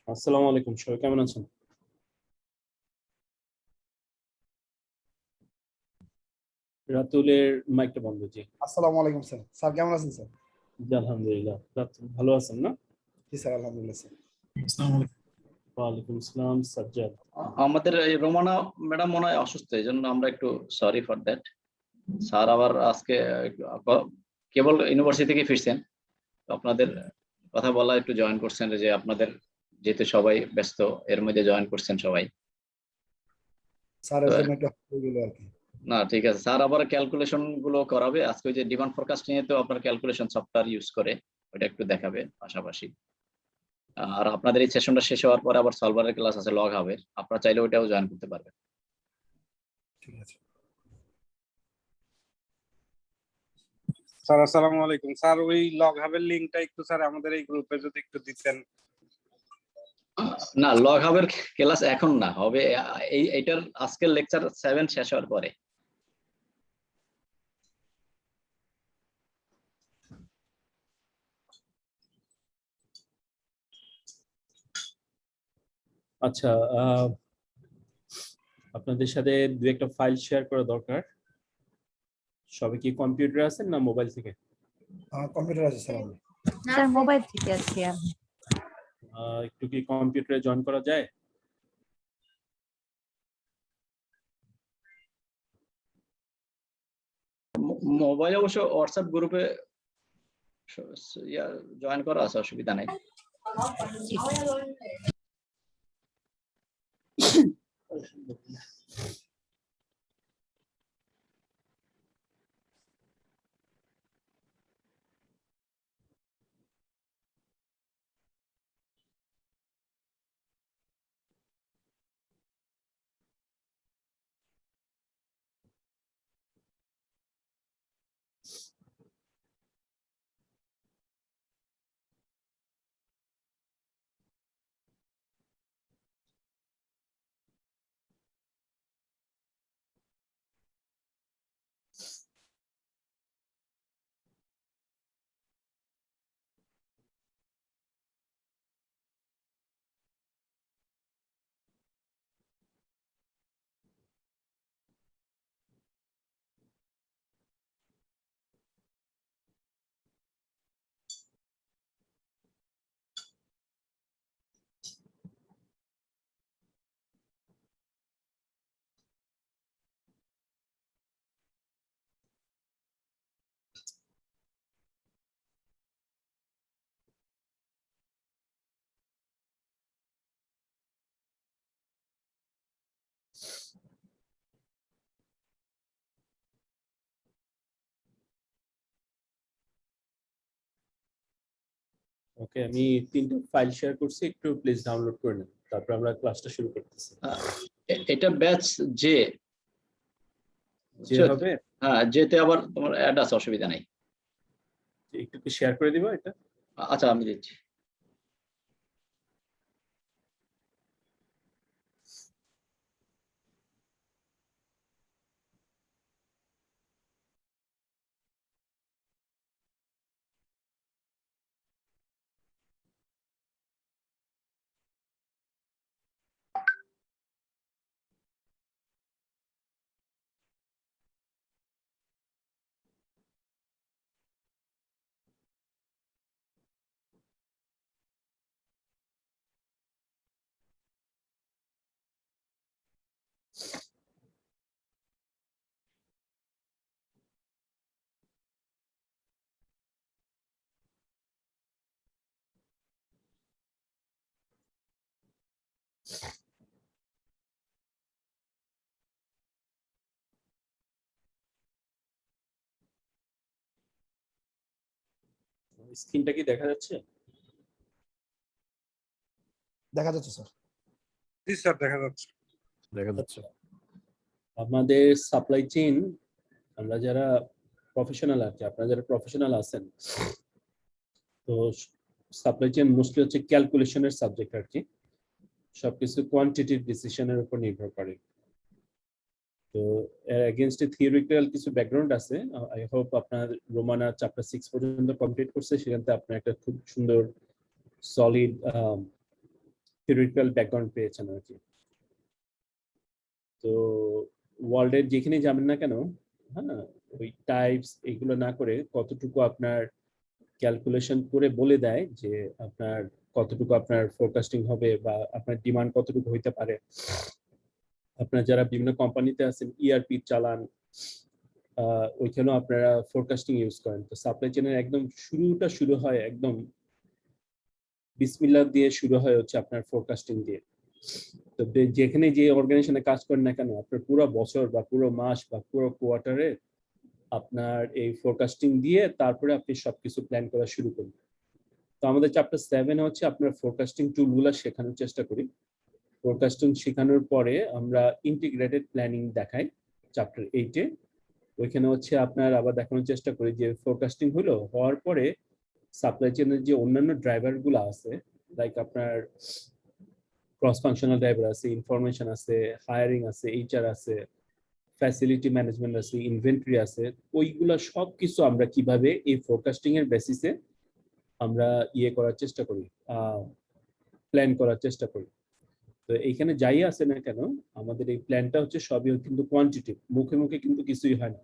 আসসালামু আলাইকুম, সবাই কেমন আছেন? রাতুলের মাইকটা বন্ধ। জি আসসালামু আলাইকুম স্যার। স্যার কেমন আছেন স্যার? জি, আলহামদুলিল্লাহ। রাতুল ভালো আছেন না? জি স্যার, আলহামদুলিল্লাহ স্যার। ওয়ালাইকুম আসসালাম সাজ্জাদ। আমাদের এই রোমানা ম্যাডাম মনে হয় অসুস্থ, এই জন্য আমরা একটু সরি ফর দ্যাট। স্যার আবার আজকে কেবল ইউনিভার্সিটি থেকে ফিরছেন, তো আপনাদের কথা বলা একটু জয়েন করছেন, যে আপনাদের যেহেতু সবাই ব্যস্ত এর মধ্যে জয়েন করছেন সবাই। স্যারের জন্য একটু হয়ে গেল আর কি। না ঠিক আছে, স্যার আবার ক্যালকুলেশন গুলো করাবে আজকে, ওই যে ডিমান্ড ফরকাস্টিং এ তো আপনার ক্যালকুলেশন সফটওয়্যার ইউজ করে ওটা একটু দেখাবে পাশাপাশি। আর আপনাদের এই সেশনটা শেষ হওয়ার পরে আবার সলভারের ক্লাস আছে লগ হাবের, আপনারা চাইলে ওটাও জয়েন করতে পারবেন। ঠিক আছে স্যার। আসসালামু আলাইকুম স্যার। ওই লগ হাবের লিংকটা একটু স্যার আমাদের এই গ্রুপে যদি একটু দিতেন। না, লগ হাবের ক্লাস এখন না, হবে এইটার আজকের লেকচার 7 শেষ হওয়ার পরে। আচ্ছা, আপনাদের সাথে দু একটা ফাইল শেয়ার করা দরকার। সবাই কি কম্পিউটার আছেন না মোবাইল থেকে? কম্পিউটার আছে স্যার। আমি স্যার মোবাইল থেকে আছি আমি। একটু কি কম্পিউটারে জয়েন করা যায়? মোবাইলে অবশ্য হোয়াটসঅ্যাপ গ্রুপে জয়েন করা আছে, অসুবিধা নেই। ওকে, আমি তিনটা ফাইল শেয়ার করছি, একটু প্লিজ ডাউনলোড করে নিন, তারপর আমরা ক্লাসটা শুরু করতেছি। এটা ব্যাচ যে যে হবে হ্যাঁ, যেতে আবার তোমার অ্যাড আছে, অসুবিধা নেই। একটু কি শেয়ার করে দিব এটা? আচ্ছা, আমি দিচ্ছি। স্ক্রিনটা কি দেখা যাচ্ছে? দেখা যাচ্ছে স্যার। জি স্যার, দেখা যাচ্ছে। দেখা যাচ্ছে। আমাদের সাপ্লাই চেইন, আমরা যারা প্রফেশনাল আর কি, আপনারা যারা প্রফেশনাল আছেন, তো সাপ্লাই চেইন মোস্টলি হচ্ছে ক্যালকুলেশনের সাবজেক্ট আর কি, সবকিছু কোয়ান্টিটিভ ডিসিশনের উপর নির্ভর করে। তো এর এগেইনস্টে থিওরিটিক্যাল কিছু ব্যাকগ্রাউন্ড আছে। আই হোপ আপনার রোমানা চ্যাপ্টার 6 পর্যন্ত কমপ্লিট করছে, সেখান থেকে আপনার একটা খুব সুন্দর সলিড থিওরিটিক্যাল ব্যাকগ্রাউন্ড পেয়েছেন আর কি। তো ওয়ার্ল্ডের যেখানে যাবেন না কেন, হ্যাঁ, ওই টাইপস এগুলো না করে কতটুকু আপনার ক্যালকুলেশন করে বলে দেয় যে আপনার কতটুকু আপনার ফোরকাস্টিং হবে বা আপনার ডিমান্ড কতটুকু হইতে পারে। আপনার যারা বিভিন্ন কোম্পানিতে আছেন, ইআরপি চালান, ওইখানেও আপনারা ফোরকাস্টিং ইউজ করেন। তো সাপ্লাই চেনের একদম শুরু হয় একদম বিসমিল্লাহ দিয়ে শুরু হয় হচ্ছে আপনার ফোরকাস্টিং দিয়ে। তো যেখানে যে অর্গানাইজেশনে কাজ করেন না কেন, আপনার পুরো বছর বা পুরো মাস বা পুরো কোয়ার্টারে আপনার এই ফোরকাস্টিং দিয়ে তারপরে আপনি সবকিছু প্ল্যান করা শুরু করবেন। তো আমাদের চ্যাপ্টার 7 হচ্ছে আপনার ফোরকাস্টিং টুলগুলো শেখানোর চেষ্টা করি। ফোরকাস্টিং শেখানোর পরে আমরা ইন্টিগ্রেটেড প্ল্যানিং দেখাই চ্যাপ্টার 8-এ। ওইখানে হচ্ছে আপনার আবার দেখানোর চেষ্টা করি যে ফোরকাস্টিং হওয়ার পরে সাপ্লাই চেনের যে অন্যান্য ড্রাইভার গুলো আছে, লাইক আপনার ক্রস ফাংশনাল ড্রাইভার আছে, ইনফরমেশন আছে, হায়ারিং আছে, এইচআর আছে, ফ্যাসিলিটি ম্যানেজমেন্ট আছে, ইনভেন্টরি আছে, ওইগুলো সবকিছু আমরা কিভাবে এই ফোরকাস্টিং এর বেসিসে আমরা করার চেষ্টা করি, প্ল্যান করার চেষ্টা করি। তো এইখানে যাই আছে না কেন, আমাদের এই প্ল্যানটা হচ্ছে সবই কিন্তু কোয়ান্টিটিভ, মুখে মুখে কিন্তু কিছুই হয় না।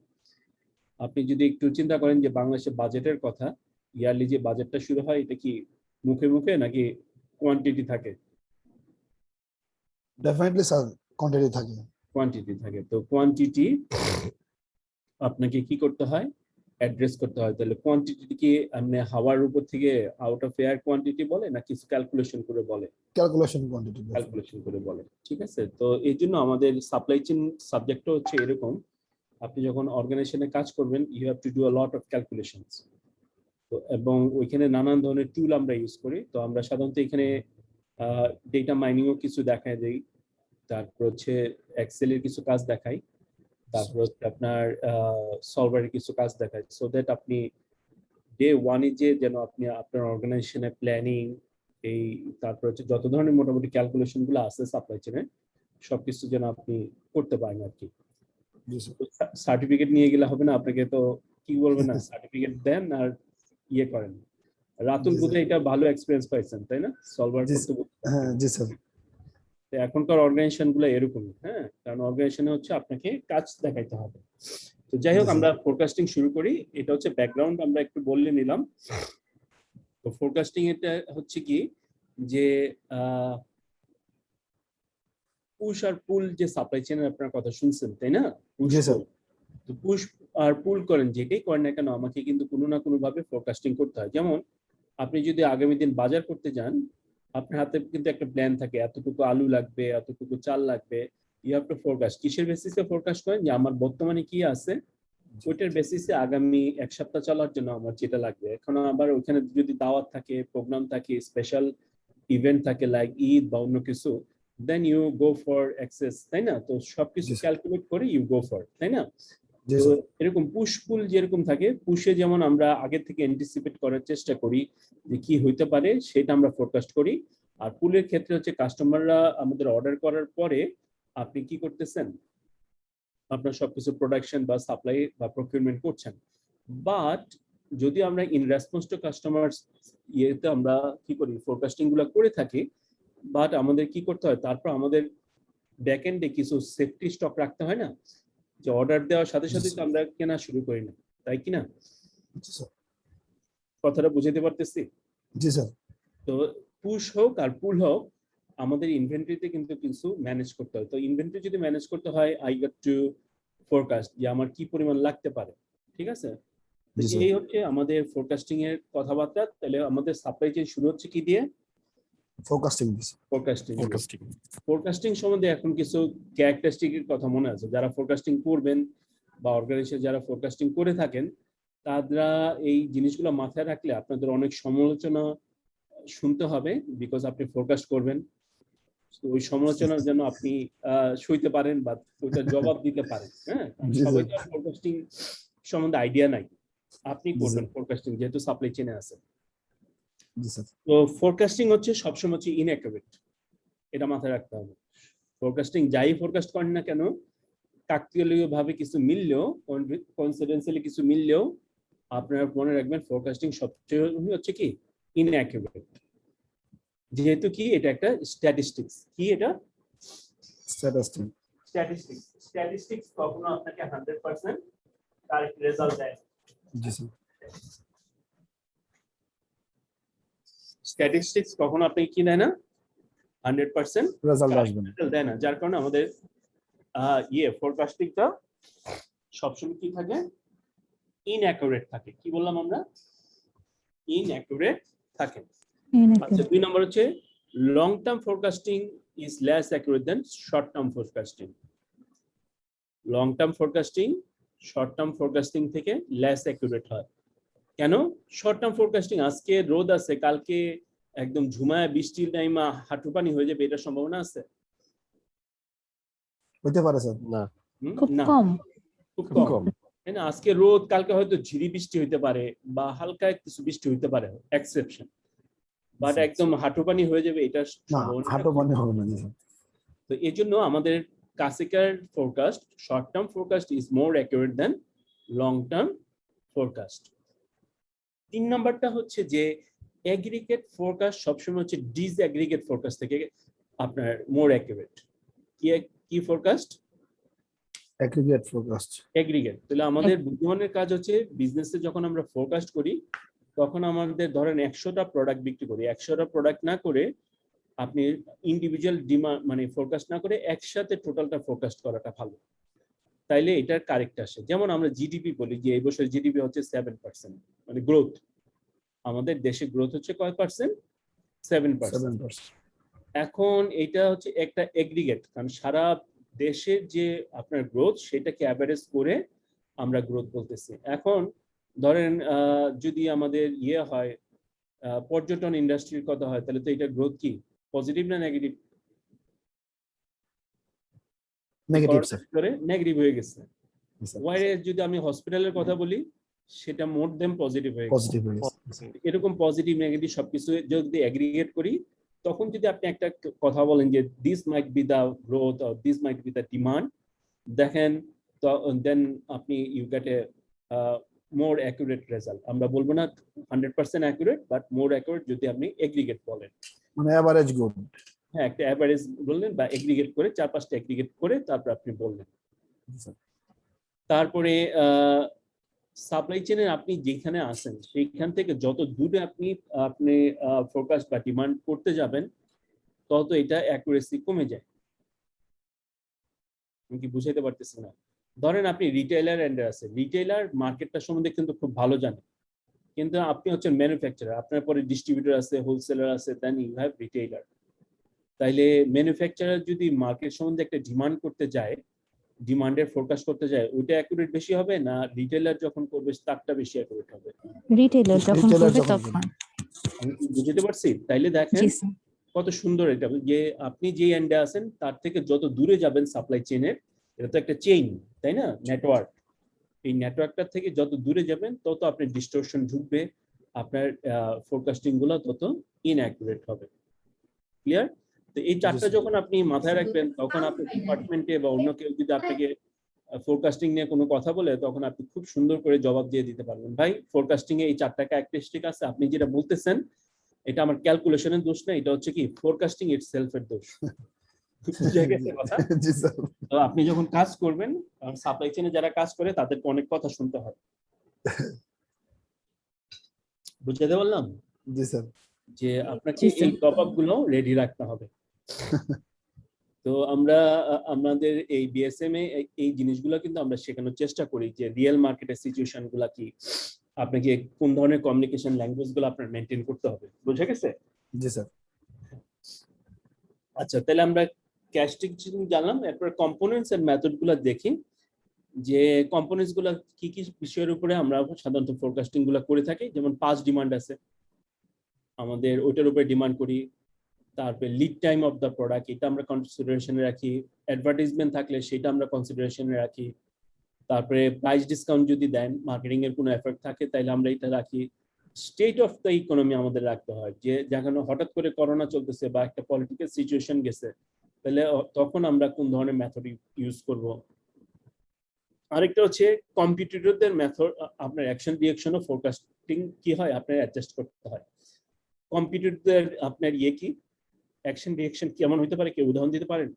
আপনি যদি একটু চিন্তা করেন যে বাংলাদেশের বাজেটের কথা, ইয়ারলি যে বাজেটটা শুরু হয়, এটা কি মুখে মুখে নাকি কোয়ান্টিটি থাকে? ডেফিনেটলি স্যার কোয়ান্টিটি থাকে। কোয়ান্টিটি থাকে। তো কোয়ান্টিটি আপনাকে কি করতে হয়, অ্যাড্রেস করতে হয়। তাহলে কোয়ান্টিটি কি আপনি হাওয়ার উপর থেকে আউট অফ এয়ার কোয়ান্টিটি বলে না কিছু ক্যালকুলেশন করে বলে? Calculation quantity. ক্যালকুলেশন করে বলে, ঠিক আছে। তো এই জন্য আমাদের সাপ্লাই চেইন সাবজেক্টটা হচ্ছে এরকম, আপনি যখন অর্গানাইজেশনে কাজ করবেন, you have to do a lot of calculations. তো এবং ওইখানে নানান ধরনের টুল আমরা ইউজ করি। তো আমরা সাধারণত এখানে ডেটা মাইনিংও কিছু দেখাই দেই, তারপর হচ্ছে এক্সেলের কিছু কাজ দেখাই, তারপর হচ্ছে আপনার সলভারের কিছু কাজ দেখাই, সো দ্যাট আপনি ডে ওয়ানে যে যেন আপনি আপনার অর্গানাইজেশনের প্ল্যানিং এই তারপর হচ্ছে যত ধরনের মোটামুটি ক্যালকুলেশন গুলো আছে সাপ্লাই চেনে সবকিছু যেন আপনি করতে পারেন আর কি। সার্টিফিকেট নিয়ে গেলে হবে না, আপনাকে তো কি বলবেন না, সার্টিফিকেট দেন আর করেন। রাতুল বোধহয় এটা ভালো এক্সপিরিয়েন্স পাইছেন, তাই না? সলভার করতে। হ্যাঁ জি স্যার। এখনকার অর্গানাইজেশন গুলো এরকমই, হ্যাঁ, কারণ অর্গানাইজেশনে হচ্ছে আপনাকে কাজ দেখাইতে হবে। তো যাই হোক, আমরা ফোরকাস্টিং শুরু করি। এটা হচ্ছে ব্যাকগ্রাউন্ড, আমরা একটু বলে নিলাম। তো ফোরকাস্টিং এটা হচ্ছে কি যে পুশ আর পুল যে সাপ্লাই চেনের আপনার কথা শুনছেন, তাই না? জি স্যার। তো পুশ আর পুল করেন, যেটাই করেন না কেন, আমাকে কিন্তু কোনো না কোনো ভাবে ফোরকাস্টিং করতে হয়। যেমন আপনি যদি আগামী দিন বাজার করতে যান, আপনার হাতে কিন্তু একটা প্ল্যান থাকে, এতটুকু আলু লাগবে, এতটুকু চাল লাগবে, ইউ হ্যাভ টু ফোরকাস্ট। কিসের বেসিসে ফোরকাস্ট করেন? যে আমার বর্তমানে কি আছে, ওইটার বেসিসে আগামী এক সপ্তাহ চলার জন্য আমার যেটা লাগবে। এখন আবার ওইখানে যদি দাওয়াত থাকে, প্রোগ্রাম থাকে, স্পেশাল ইভেন্ট থাকে লাইক ঈদ বা অন্য কিছু, then you go for excess, তাই না? তো সবকিছু ক্যালকুলেট করে ইউ গো ফর, তাই না? তো এরকম পুশ পুল যেরকম থাকে, পুশে যেমন আমরা আগে থেকে অ্যান্টিসিপেট করার চেষ্টা করি যে কি হইতে পারে, সেটা আমরা ফোরকাস্ট করি। আর পুলের ক্ষেত্রে হচ্ছে কাস্টমাররা আমাদের অর্ডার করার পরে আপনি কি করতেছেন, আপনার সবকিছু প্রোডাকশন বা সাপ্লাই বা প্রকিউরমেন্ট করছেন। বাট যদি আমরা ইন রেসপন্স টু কাস্টমার ইয়েতে আমরা কি করি, ফোরকাস্টিং গুলো করে থাকি, বাট আমাদের কি করতে হয়, তারপর আমাদের ব্যাক এন্ডে কিছু সেফটি স্টক রাখতে হয় না, যে অর্ডার দেওয়ার সাথে সাথে তো আমরা কেনা শুরু করি না, তাই কি না? কথাটা বুঝাতে পারতেছি? জি স্যার। তো পুশ হোক আর পুল হোক, আমাদের ইনভেন্টরিতে কিন্তু কিছু ম্যানেজ করতে হয়। তো ইনভেন্টরি যদি ম্যানেজ করতে হয়, আই গট টু ফোরকাস্ট যে আমার কি পরিমাণ লাগতে পারে, ঠিক আছে? তো এই হচ্ছে আমাদের ফোরকাস্টিং এর কথাবার্তা। তাহলে আমাদের সাপ্লাই চেইন শুরু হচ্ছে কি দিয়ে? ফোরকাস্টিং সম্বন্ধে এখন কিছু ক্যারেক্টারিস্টিকের কথা মনে আছে? যারা ফোরকাস্টিং করবেন বা অর্গানাইজেশন যারা ফোরকাস্টিং করে থাকেন, তারা এই জিনিসগুলো মাথায় রাখলে আপনাদের অনেক সমালোচনা শুনতে হবে, বিকজ আপনি ফোরকাস্ট করবেন। ওই সমালোচনার জন্য আপনি সইতে পারেন বা ওইটা জবাব দিতে পারেন। হ্যাঁ, সবাই তো ফোরকাস্টিং সম্বন্ধে আইডিয়া নাই, আপনি করবেন ফোরকাস্টিং যেহেতু সাপ্লাই চেইনে আছে। তো ফোরকাস্টিং হচ্ছে সবসময় হচ্ছে ইনঅ্যাকুরেট, এটা মাথায় রাখতে হবে। ফোরকাস্টিং যাই ফোরকাস্ট করেন না কেন, কাকতালীয় ভাবে কিছু মিললেও, কোইন্সিডেন্টালি কিছু মিললেও, আপনারা মনে রাখবেন ফোরকাস্টিং সবচেয়ে হচ্ছে কি ইনঅ্যাকুরেট। যেহেতু কি এটা একটা স্ট্যাটিস্টিক্স, কি এটা স্ট্যাটিস্টিক। স্ট্যাটিস্টিক্স কখনো আপনাকে 100% কারেক্ট রেজাল্ট দেয় না। জি স্যার। স্ট্যাটিস্টিক্স কখনো আপনি কি দেয় না 100% রেজাল্ট আসবে না। দেয় না, যার কারণে আমাদের ফোরকাস্টিংটা সবসময় কি থাকে, ইনঅ্যাকুরেট থাকে। কি বললাম আমরা, ইনঅ্যাকুরেট থাকে। আচ্ছা, 2 নম্বর হচ্ছে long term forecasting is less accurate than short term forecasting. Long term forecasting short term forecasting থেকে লেস অ্যাকুরেট হয়। কেন? শর্ট টার্ম ফোরকাস্টিং আজকে রোদ আছে, কালকে একদম ঝুমায় বৃষ্টির টাইমে হাঁটু পানি হয়ে যাবে, এটার সম্ভাবনা আছে? হইতে পারে স্যার। না, খুব না, কম। খুব খুব কম। কম। তাই না? আজকে রোদ, কালকে হয়তো ঝিরি বৃষ্টি হইতে পারে বা হালকা কিছু বৃষ্টি হইতে পারে, এক্সেপশন। বাট একদম হাঁটু পানি হয়ে যাবে, এটা না, সম্ভাবনা হাঁটু পানি হবে না। জি স্যার। তো এই জন্য আমাদের classical forecast, short term forecast is more accurate than long term forecast. 3 নাম্বারটা হচ্ছে যে এগ্রিগেট ফোরকাস্ট সবসময় হচ্ছে ডিসএগ্রিগেট ফোরকাস্ট থেকে আপনার মোর অ্যাকুরেট। কি ফোরকাস্ট? Aggregate forecast. এগ্রিগেট। তাহলে আমাদের বুদ্ধিমানের কাজ হচ্ছে বিজনেসে যখন আমরা ফোরকাস্ট করি তখন আমাদের ধরেন 100টা প্রোডাক্ট বিক্রি করি, 100টা প্রোডাক্ট না করে আপনি ইন্ডিভিজুয়াল ডিমান্ড মানে ফোরকাস্ট না করে একসাথে টোটালটা ফোরকাস্ট করাটা ভালো। তাইলে এটার কারেক্ট আসে। যেমন আমরা জিডিপি বলি যে এই বছর জিডিপি হচ্ছে 7%, মানে গ্রোথ। আমাদের দেশে গ্রোথ হচ্ছে কয় পার্সেন্ট? 7%। 7%। এখন এটা হচ্ছে একটা এগ্রিগেট, কারণ সারা দেশের যে আপনার গ্রোথ সেটাকে অ্যাভারেজ করে আমরা গ্রোথ বলতেছি। এখন ধরেন যদি আমাদের হয় পর্যটন ইন্ডাস্ট্রির কথা হয়, তাহলে তো এটা গ্রোথ কি পজিটিভ না নেগেটিভ? Negative sir. করে নেগেটিভ হয়ে গেছে। জি স্যার। ওয়াইরে যদি আমি হসপিটালের কথা বলি সেটা মোর দেন পজিটিভ হয়ে গেছে। পজিটিভ হয়ে গেছে। এরকম পজিটিভ নেগেটিভ সবকিছু যদি এগ্রিগেট করি তখন যদি আপনি একটা কথা বলেন যে this might be the growth or this might be the demand, দেখেন তো দেন আপনি you get a more accurate result. আমরা বলবো না 100% অ্যাকুরেট, বাট মোর অ্যাকুরেট যদি আপনি এগ্রিগেট বলেন। মানে এভারেজ গুড। হ্যাঁ, একটা অ্যাভারেজ বললেন বা এগ্রিগেট করে 4-5টা এগ্রিগেট করে তারপর আপনি বললেন। তারপরে সাপ্লাই চেইনে আপনি যেখানে আছেন সেইখান থেকে যত দূরে আপনি ফোরকাস্ট বা ডিমান্ড করতে যাবেন তত এটা অ্যাকুরেসি কমে যায়। আমি কি বুঝাইতে পারতেছি না? ধরেন আপনি রিটেইলার এন্ডে আছে, রিটেইলার মার্কেটটা সম্বন্ধে কিন্তু খুব ভালো জানে, কিন্তু আপনি হচ্ছেন ম্যানুফ্যাকচারার, আপনার পরে ডিস্ট্রিবিউটর আছে, হোলসেলার আছে, দেন ইউ হ্যাভ রিটেইলার। তাইলে ম্যানুফ্যাকচারার যদি মার্কেট সম্বন্ধে একটা ডিমান্ড করতে যায়, ডিমান্ডের ফোরকাস্ট করতে যায়, ওইটা অ্যাকুরেট বেশি হবে না রিটেইলার যখন করবে তারটা বেশি অ্যাকুরেট হবে? রিটেইলার যখন Retailer করবে যখন তখন। আমি কি বুঝতে পারছি? তাইলে দেখেন জি স্যার। কত সুন্দর এটা, যে আপনি যে এন্ডে আছেন তার থেকে যত দূরে যাবেন সাপ্লাই চেইনের, এটা তো একটা চেইন তাই না, নেটওয়ার্ক। এই নেটওয়ার্কটা থেকে যত দূরে যাবেন তত আপনার ডিস্টরশন ঢুকবে, আপনার ফোরকাস্টিং গুলো তত ইনঅ্যাকুরেট হবে। ক্লিয়ার? তো এই চারটা যখন আপনি মাথায় রাখবেন তখন আপনি ডিপার্টমেন্টে বা অন্য কেউ যদি আপনাকে ফোরকাস্টিং নিয়ে কোনো কথা বলে তখন আপনি খুব সুন্দর করে জবাব দিয়ে দিতে পারবেন, ভাই ফোরকাস্টিং এ এই 4টা ক্যারেক্টারিস্টিক আছে, আপনি যেটা বলতেছেন এটা আমার ক্যালকুলেশনের দোষ না, এটা হচ্ছে কি ফোরকাস্টিং ইটসেলফ এর দোষ। বুঝা গেছে কথা? জি স্যার। তো আপনি যখন কাজ করবেন, সাপ্লাই চেইনে যারা কাজ করে তাদেরকে অনেক কথা শুনতে হয়। বুঝাতে বললাম জি স্যার। যে আপনাকে এই টপিক গুলো রেডি রাখতে হবে। তো আমরা আমাদের এই বিএসএম এ এই জিনিসগুলো কিন্তু আমরা শেখানোর চেষ্টা করি যে রিয়েল মার্কেটের সিচুয়েশন গুলা কি, আপনাকে কোন ধরনের কমিউনিকেশন ল্যাঙ্গুয়েজ গুলো আপনার মেনটেন করতে হবে। বুঝা গেছে? জি স্যার। আচ্ছা, তাহলে আমরা ক্যাশ টিচিং জানলাম, এরপর কম্পোনেন্টস এন্ড মেথড গুলো দেখি যে কম্পোনেন্টস গুলো কি কি বিষয়ের উপরে আমরা সাধারণত ফোরকাস্টিং গুলো করে থাকি। যেমন পাস ডিমান্ড আছে আমাদের, ওইটার উপরে ডিমান্ড করি। তারপরে lead time of the product, এটা আমরা কনসিডারেশনে রাখি। অ্যাডভার্টাইজমেন্ট থাকলে সেটা আমরা কনসিডারেশনে রাখি। তারপরে প্রাইস ডিসকাউন্ট যদি দেন, মার্কেটিং এর কোনো এফর্ট থাকে তাহলে আমরা এটা রাখি। স্টেট অফ দ্য ইকোনমি আমাদের রাখতে হয়, যে যেখানে হঠাৎ করে করোনা চলতেছে বা একটা পলিটিক্যাল সিচুয়েশন গেছে, তাহলে তখন আমরা কোন ধরনের মেথড ইউজ করব। আরেকটা হচ্ছে কম্পিটিটরদের মেথড, আপনার অ্যাকশন রিঅ্যাকশন ও ফোরকাস্টিং কি হয় আপনার অ্যাডজাস্ট করতে হয়। কম্পিটিটরদের আপনার ইয়ে কি অ্যাকশন রিঅ্যাকশন কেমন হতে পারে, কি উদাহরণ দিতে পারেন?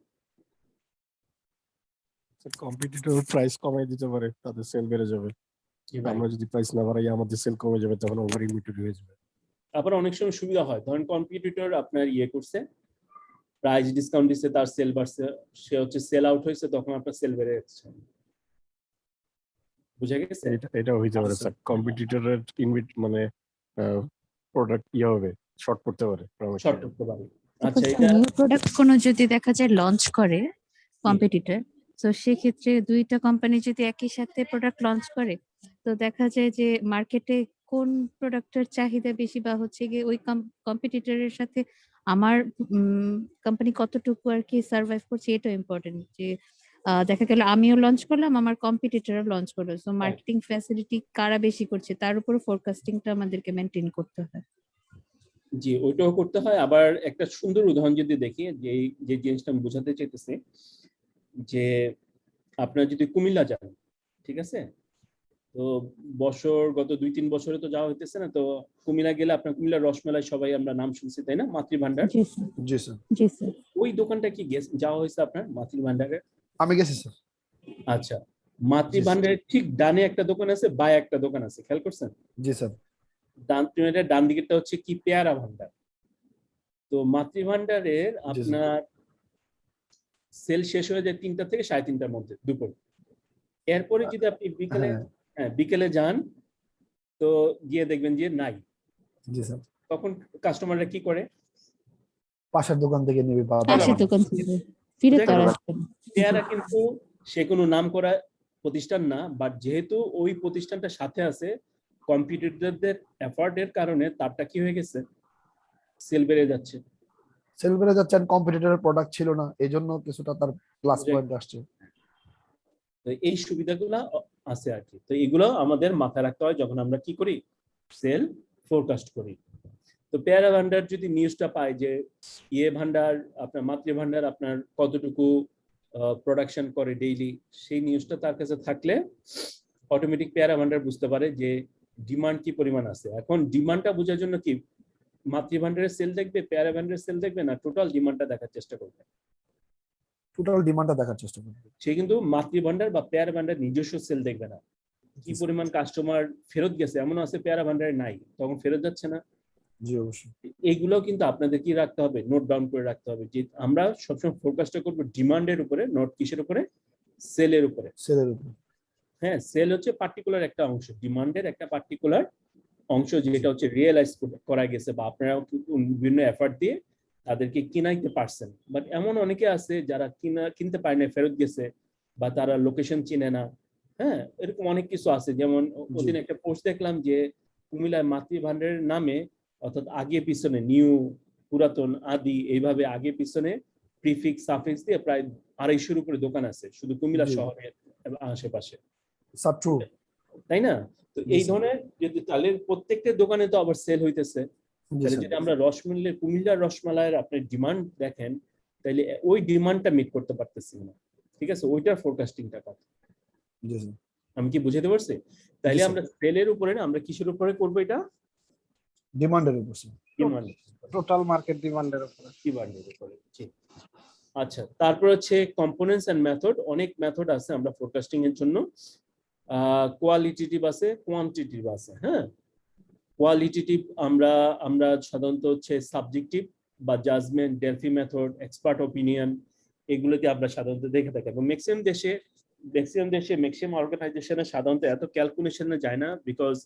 কম্পিটিটর প্রাইস কমাই দিতে পারে, তাদের সেল বেড়ে যাবে। আমরা যদি প্রাইস না বাড়াই আমাদের সেল কমে যাবে, তখন ওভার ইনভেন্টরি হয়ে যাবে। আবার অনেক সময় সুবিধা হয়, ধরেন কম্পিটিটর আপনার ইয়ে করছে, প্রাইস ডিসকাউন্ট দিচ্ছে, তার সেল বাড়ছে, সে হচ্ছে সেল আউট হয়েছে, তখন আপনার সেল বেড়ে যাচ্ছে। বুঝা গেছে? এটা হইতে পারে স্যার, কম্পিটিটরের মানে প্রোডাক্ট ইয়ে হবে, শর্ট করতে পারে, শর্ট করতে পারে। আচ্ছা, এটা নিউ প্রোডাক্ট কোনো যদি দেখা যায় লঞ্চ করে কম্পিটিটর, তো সেক্ষেত্রে দুইটা কোম্পানি যদি একই সাথে প্রোডাক্ট লঞ্চ করে, তো দেখা যায় যে মার্কেটে কোন প্রোডাক্টের চাহিদা বেশি, বা হচ্ছে গিয়ে ওই কম্পিটিটরের সাথে আমার কোম্পানি কতটুকু আর কি সার্ভাইভ করছে, এটা ইম্পর্টেন্ট। যে দেখা গেল আমিও লঞ্চ করলাম, আমার কম্পিটিটরও লঞ্চ করলো, সো মার্কেটিং ফ্যাসিলিটি কারা বেশি করছে তার উপর ফোরকাস্টিংটা আমাদেরকে মেনটেন করতে হয়। জি, ওইটাও করতে হয়। আবার একটা সুন্দর উদাহরণ যদি দেখি, যে জিনিসটা আমি বোঝাতে চাইতেছি, যে আপনার যদি কুমিল্লা যান, ঠিক আছে, তো গত 2-3 বছরে তো যাওয়া হইতেছে না, তো কুমিল্লা গেলে আপনার কুমিল্লার রসমেলাই সবাই আমরা নাম শুনছি, তাই না? মাতৃভান্ডার। জি স্যার। জি স্যার, জি স্যার। ওই দোকানটা কি যাওয়া হয়েছে আপনার মাতৃভান্ডারে? আমি গেছি স্যার। আচ্ছা, মাতৃভান্ডারের ঠিক ডানে একটা দোকান আছে, বায়ে একটা দোকান আছে, খেয়াল করছেন? জি স্যার। ডান দিকেরটা হচ্ছে কি পেয়ারা ভান্ডার। তো মাতৃভান্ডারের আপনার সেল শেষ হয়ে যায় 3টা থেকে 3:30টার মধ্যে দুপুর। এরপরে যদি আপনি বিকেলে যান, তো গিয়ে দেখবেন যে নাই। জি স্যার। তখন কাস্টমাররা কি করে? পাশের দোকান থেকে নেবে বা পাশের দোকান থেকে ফিরে তো আর আসবে না। পেয়ারা কিন্তু সে কোনো নাম করা প্রতিষ্ঠান না, বাট যেহেতু ওই প্রতিষ্ঠানটার সাথে আছে, কম্পিটিটরদের এফর্টের কারণে তারটা কি হয়ে গেছে, সেল বেড়ে যাচ্ছে। সেল বেড়ে যাচ্ছে, আর কম্পিটিটরের প্রোডাক্ট ছিল না, এই জন্য কিছুটা তার প্লাস পয়েন্ট আসছে। তো এই সুবিধাগুলো আছে আর কি। তো এগুলো আমাদের মাথায় রাখতে হয় যখন আমরা কি করি, সেল ফোরকাস্ট করি। তো পেয়ারা ভান্ডার যদি নিউজটা পায় যে ইয়ে ভান্ডার আপনার মাতৃভান্ডার আপনার কতটুকু প্রোডাকশন করে ডেইলি, সেই নিউজটা তার কাছে থাকলে অটোমেটিক পেয়ারা ভান্ডার বুঝতে পারে যে ডিমান্ড কি পরিমাণ আছে। এখন ডিমান্ডটা বোঝার জন্য কি মাতৃভান্ডারের সেল দেখবে, পেয়ারা ভান্ডারের সেল দেখবে না, টোটাল ডিমান্ডটা দেখার চেষ্টা করবে। টোটাল ডিমান্ডটা দেখার চেষ্টা করবে। সে কিন্তু মাতৃভান্ডার বা পেয়ারা ভান্ডার নিজস্ব সেল দেখবে না, কি পরিমাণ কাস্টমার ফেরত গেছে, এমন আছে পেয়ারা ভান্ডারে নাই, তখন ফেরত যাচ্ছে না। জি অবশ্যই। এইগুলো কিন্তু আপনাদের কি রাখতে হবে, নোট ডাউন করে রাখতে হবে, যে আমরা সবসময় ফোরকাস্টটা করবো ডিমান্ডের উপরে, নোট কিসের উপরে, সেলের উপরে। সেলের উপর। হ্যাঁ, সেল হচ্ছে পার্টিকুলার একটা অংশ, ডিমান্ডের একটা পার্টিকুলার অংশ, যেটা হচ্ছে রিয়েলাইজ করা গেছে বা আপনারা বিভিন্ন এফর্ট দিয়ে তাদেরকে কিনাইতে পারছেন। বাট এমন অনেকে আছে যারা কিনতে পারে না, ফেরত গেছে, বা তারা লোকেশন চিনে না। হ্যাঁ, এরকম অনেক কিছু আছে। যেমন ওদিন একটা পোস্ট দেখলাম যে কুমিল্লায় মাতৃভান্ডারের নামে, অর্থাৎ আগে পিছনে, নিউ, পুরাতন, আদি, এইভাবে আগে পিছনে প্রিফিক্স সাফিক্স দিয়ে প্রায় 250-এর উপরে দোকান আছে শুধু কুমিল্লা শহরের আশেপাশে, স্যার ট্রু। তাই না? তো এই ধরনের যদি তাহলে প্রত্যেকটা দোকানে তো আবার সেল হইতেছে, তাহলে যদি আমরা কুমিল্লার রসমালাইয়ের আপনি ডিমান্ড দেখেন, তাহলে ওই ডিমান্ডটা মিট করতে পারতেছি না, ঠিক আছে? ওইটার ফোরকাস্টিংটা কথা আমি কি বুঝাতে পারছি? তাইলে আমরা সেলের উপরে না, আমরা কিসের উপরে করবো এটা? ডিমান্ডের উপর। ডিমান্ড, টোটাল মার্কেট ডিমান্ডের উপরে। ডিমান্ডের উপরে। ঠিক। আচ্ছা, তারপর হচ্ছে কম্পোনেন্টস এন্ড মেথড। অনেক মেথড আছে আমরা ফোরকাস্টিং এর জন্য। কোয়ালিটেটিভ আছে, কোয়ান্টিটিভ আছে। হ্যাঁ, কোয়ালিটেটিভ আমরা সাধারণত হচ্ছে সাবজেক্টিভ বা judgement, Delphi method, expert opinion, এগুলোকে আমরা সাধারণত দেখে থাকি। এবং ম্যাক্সিমাম দেশে ম্যাক্সিমাম অর্গানাইজেশনে সাধারণত এত ক্যালকুলেশনে যায় না, বিকজ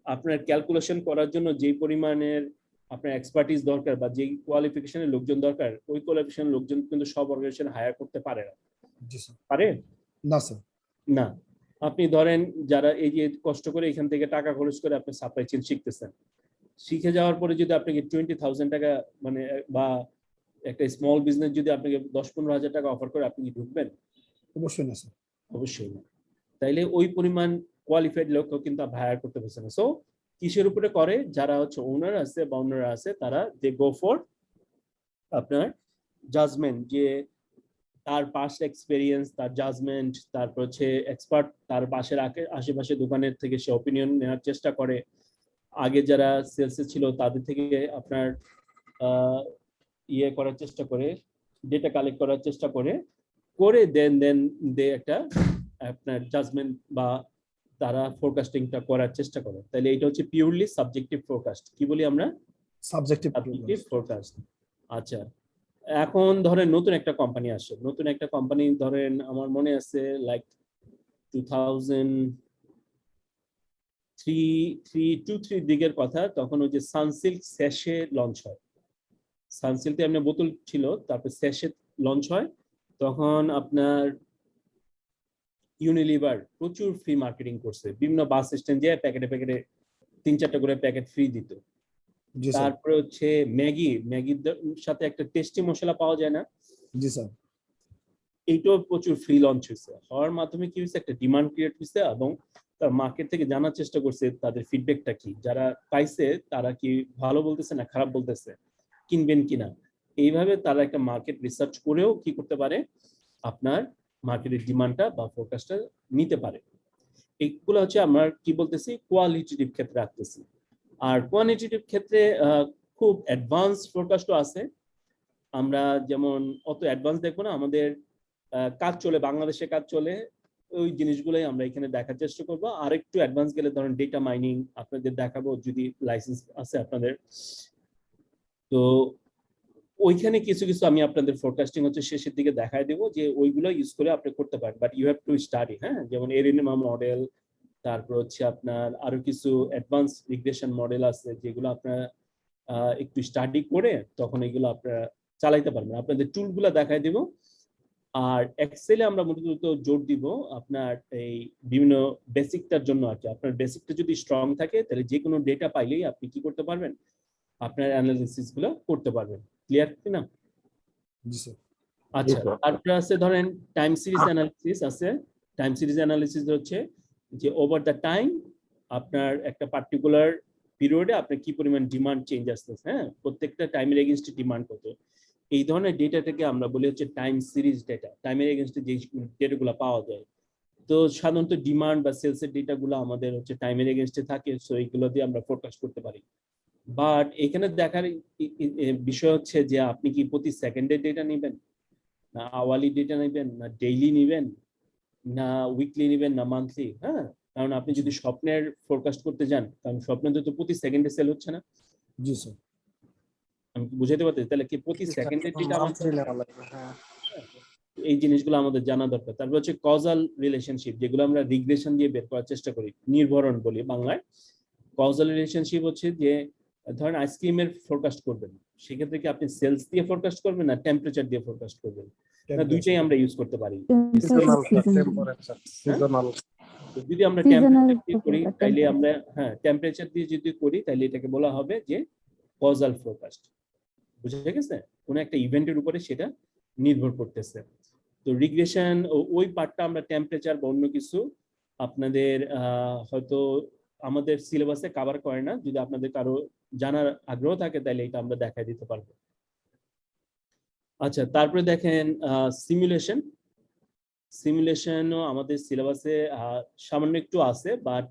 আপনার ক্যালকুলেশন করার জন্য যেই পরিমাণের আপনার এক্সপার্টিস দরকার বা যেই কোয়ালিফিকেশনের লোকজন দরকার, ওই কোয়ালিফিকেশনের লোকজন কিন্তু সব অর্গানাইজেশন হায়ার করতে পারে না। পারে না স্যার। না। আপনি ধরেন যারা এই যে কষ্ট করে এখান থেকে টাকা খরচ করে আপনি সাপ্লাই চেইন শিখতেছেন, শিখে যাওয়ার পরে যদি আপনাকে 20,000 টাকা মানে বা একটা স্মল বিজনেস যদি আপনাকে 10-15 হাজার টাকা অফার করে, আপনি কি ঢুকবেন? অবশ্যই না স্যার। অবশ্যই না। তাইলে ওই পরিমাণ কোয়ালিফাইড লোক কিন্তু হায়ার করতে পারছে না। সো কিসের উপরে করে, যারা হচ্ছে ওনার আছে বা ওনারা আছে, তারা দে গো ফর আপনার জাজমেন্ট, যে তার পাস্ট এক্সপেরিয়েন্স, তার জাজমেন্ট, তারপর হচ্ছে এক্সপার্ট, তার পাশের আশেপাশে দোকানের থেকে সে অপিনিয়ন নেওয়ার চেষ্টা করে। আগে যারা সেলসে ছিল তাদের থেকে আপনার ইয়ে করার চেষ্টা করে, ডেটা কালেক্ট করার চেষ্টা করে দেন দে একটা আপনার জাজমেন্ট বা তারা ফোরকাস্টিংটা করার চেষ্টা করে। তাহলে এটা হচ্ছে পিওরলি সাবজেক্টিভ ফোরকাস্ট। কি বলি আমরা? Subjective subjective forecast. আচ্ছা, এখন ধরেন নতুন একটা কোম্পানি আসে, নতুন একটা কোম্পানি ধরেন আমার মনে আছে লাইক 2003 দিকের কথা, তখন ওই যে সানসিল্ক স্যাশে লঞ্চ হয়। সানসিল্কে এমনি বোতল ছিল, তারপর স্যাশে লঞ্চ হয়। তখন আপনার ইউনিলিভার প্রচুর ফ্রি মার্কেটিং করছে, বিভিন্ন বাস স্ট্যান্ড দিয়ে প্যাকেটে 3-4টা করে প্যাকেট ফ্রি দিত। জি স্যার। তারপরে হচ্ছে ম্যাগির সাথে একটা টেস্টি মশলা পাওয়া যায় না, জি স্যার। এইটাও প্রচুর ফ্রি লঞ্চ হয়েছে। হওয়ার মাধ্যমে কি হয়েছে, একটা ডিমান্ড ক্রিয়েট হয়েছে এবং তার মার্কেট থেকে জানার চেষ্টা করছে তাদের ফিডব্যাকটা কি, যারা পাইছে তারা কি ভালো বলতেছে না খারাপ বলতেছে, কিনবেন কিনা। এইভাবে তারা একটা মার্কেট রিসার্চ করেও কি করতে পারে, আপনার মার্কেটের ডিমান্ডটা বা ফোরকাস্টটা নিতে পারে। এইগুলো হচ্ছে আমরা কি বলতেছি, কোয়ালিটেটিভ ক্ষেত্রে রাখতেছি। আর কোয়ান্টিটেটিভ ক্ষেত্রে খুব অ্যাডভান্স ফোরকাস্টও আছে। আমরা যেমন অত অ্যাডভান্স দেখবো না, আমাদের কাজ চলে, বাংলাদেশে কাজ চলে, ওই জিনিসগুলোই আমরা এখানে দেখার চেষ্টা করবো। আর একটু অ্যাডভান্স গেলে ধরেন ডেটা মাইনিং আপনাদের দেখাবো, যদি লাইসেন্স আছে আপনাদের। তো ওইখানে কিছু কিছু আমি আপনাদের ফোরকাস্টিং হচ্ছে শেষের দিকে দেখায় দেবো, যে ওইগুলো ইউজ করে আপনি করতে পারেন, but you have to study. হ্যাঁ, যেমন এরিনেমা মডেল, তারপর হচ্ছে আপনার আরো কিছু অ্যাডভান্স রিগ্রেশন মডেল আছে, যেগুলো আপনার একটু স্টাডি করে তখন এগুলো আপনারা চালাইতে পারবেন। আপনাদের টুলগুলো দেখায় দিব। আর এক্সেলে আমরা মূলত জোর দিব আপনার এই বিভিন্ন বেসিকটার জন্য আর কি। আপনার বেসিকটা যদি স্ট্রং থাকে তাহলে যে কোনো ডেটা পাইলেই আপনি কি করতে পারবেন, আপনার অ্যানালিসিস গুলো করতে পারবেন। ক্লিয়ার কিনা? জি স্যার। আচ্ছা, তারপরে আছে ধরেন টাইম সিরিজ অ্যানালিসিস আছে। টাইম সিরিজ অ্যানালিসিস হচ্ছে যে ওভার দ্য টাইম আপনার একটা পার্টিকুলার পিরিয়ডে আপনার কি পরিমাণ ডিমান্ড চেঞ্জ আসতেছে, হ্যাঁ, প্রত্যেকটা টাইমের এগেইনস্টে ডিমান্ড কত। এই ধরনের ডেটাটাকে আমরা বলি হচ্ছে টাইম সিরিজ ডেটা, টাইমের এগেইনস্টে যে ডেটাগুলো পাওয়া যায়। তো সাধারণত ডিমান্ড বা সেলসের ডেটাগুলো আমাদের হচ্ছে টাইমের এগেইনস্টে থাকে, সো এইগুলো দিয়ে আমরা ফোরকাস্ট করতে পারি। বাট এখানে দেখার বিষয় হচ্ছে যে আপনি কি প্রতি সেকেন্ডের ডেটা নেবেন, না আওয়ারলি ডেটা নেবেন, না ডেইলি নেবেন, না উইকলি নেবেন, না মান্থলি। হ্যাঁ, কারণ আপনি যদি স্বপ্নের ফোরকাস্ট করতে যান, কারণ স্বপ্নের তো প্রতি সেকেন্ডে সেল হচ্ছে না। জি স্যার। আমি বুঝাইতে পারতেছি? তাহলে কি প্রতি সেকেন্ডের ডেটা হ্যাঁ। এই জিনিসগুলো আমাদের জানা দরকার। তারপর হচ্ছে কজাল রিলেশনশিপ, যেগুলো আমরা রিগ্রেশন দিয়ে বের করার চেষ্টা করি, নির্ভরণ বলি বাংলায়। কজাল রিলেশনশিপ হচ্ছে যে ধরেন আইসক্রিমের ফোরকাস্ট করবেন, সেক্ষেত্রে কি আপনি সেলস দিয়ে ফোরকাস্ট করবেন না টেম্পারেচার দিয়ে ফোরকাস্ট করবেন? না দুইটাই আমরা ইউজ করতে পারি। যদি আমরা টেম্পারেচার দিয়ে করি তাইলে আমরা, হ্যাঁ, টেম্পারেচার দিয়ে যদি করি তাহলে এটাকে বলা হবে যে কজাল ফোরকাস্ট। বুঝে গেছে? কোন একটা ইভেন্টের উপরে সেটা নির্ভর করতেছে। তো রিগ্রেশন ওই পার্টটা আমরা টেম্পারেচার বা অন্য কিছু আপনাদের হয়তো আমাদের সিলেবাসে কভার করে না। যদি আপনাদের কারো জানার আগ্রহ থাকে তাহলে এটা আমরা দেখাই দিতে পারবো। আচ্ছা, তারপরে দেখেন সিমুলেশন। সিমুলেশনও আমাদের সিলেবাসে সামান্য একটু আছে, বাট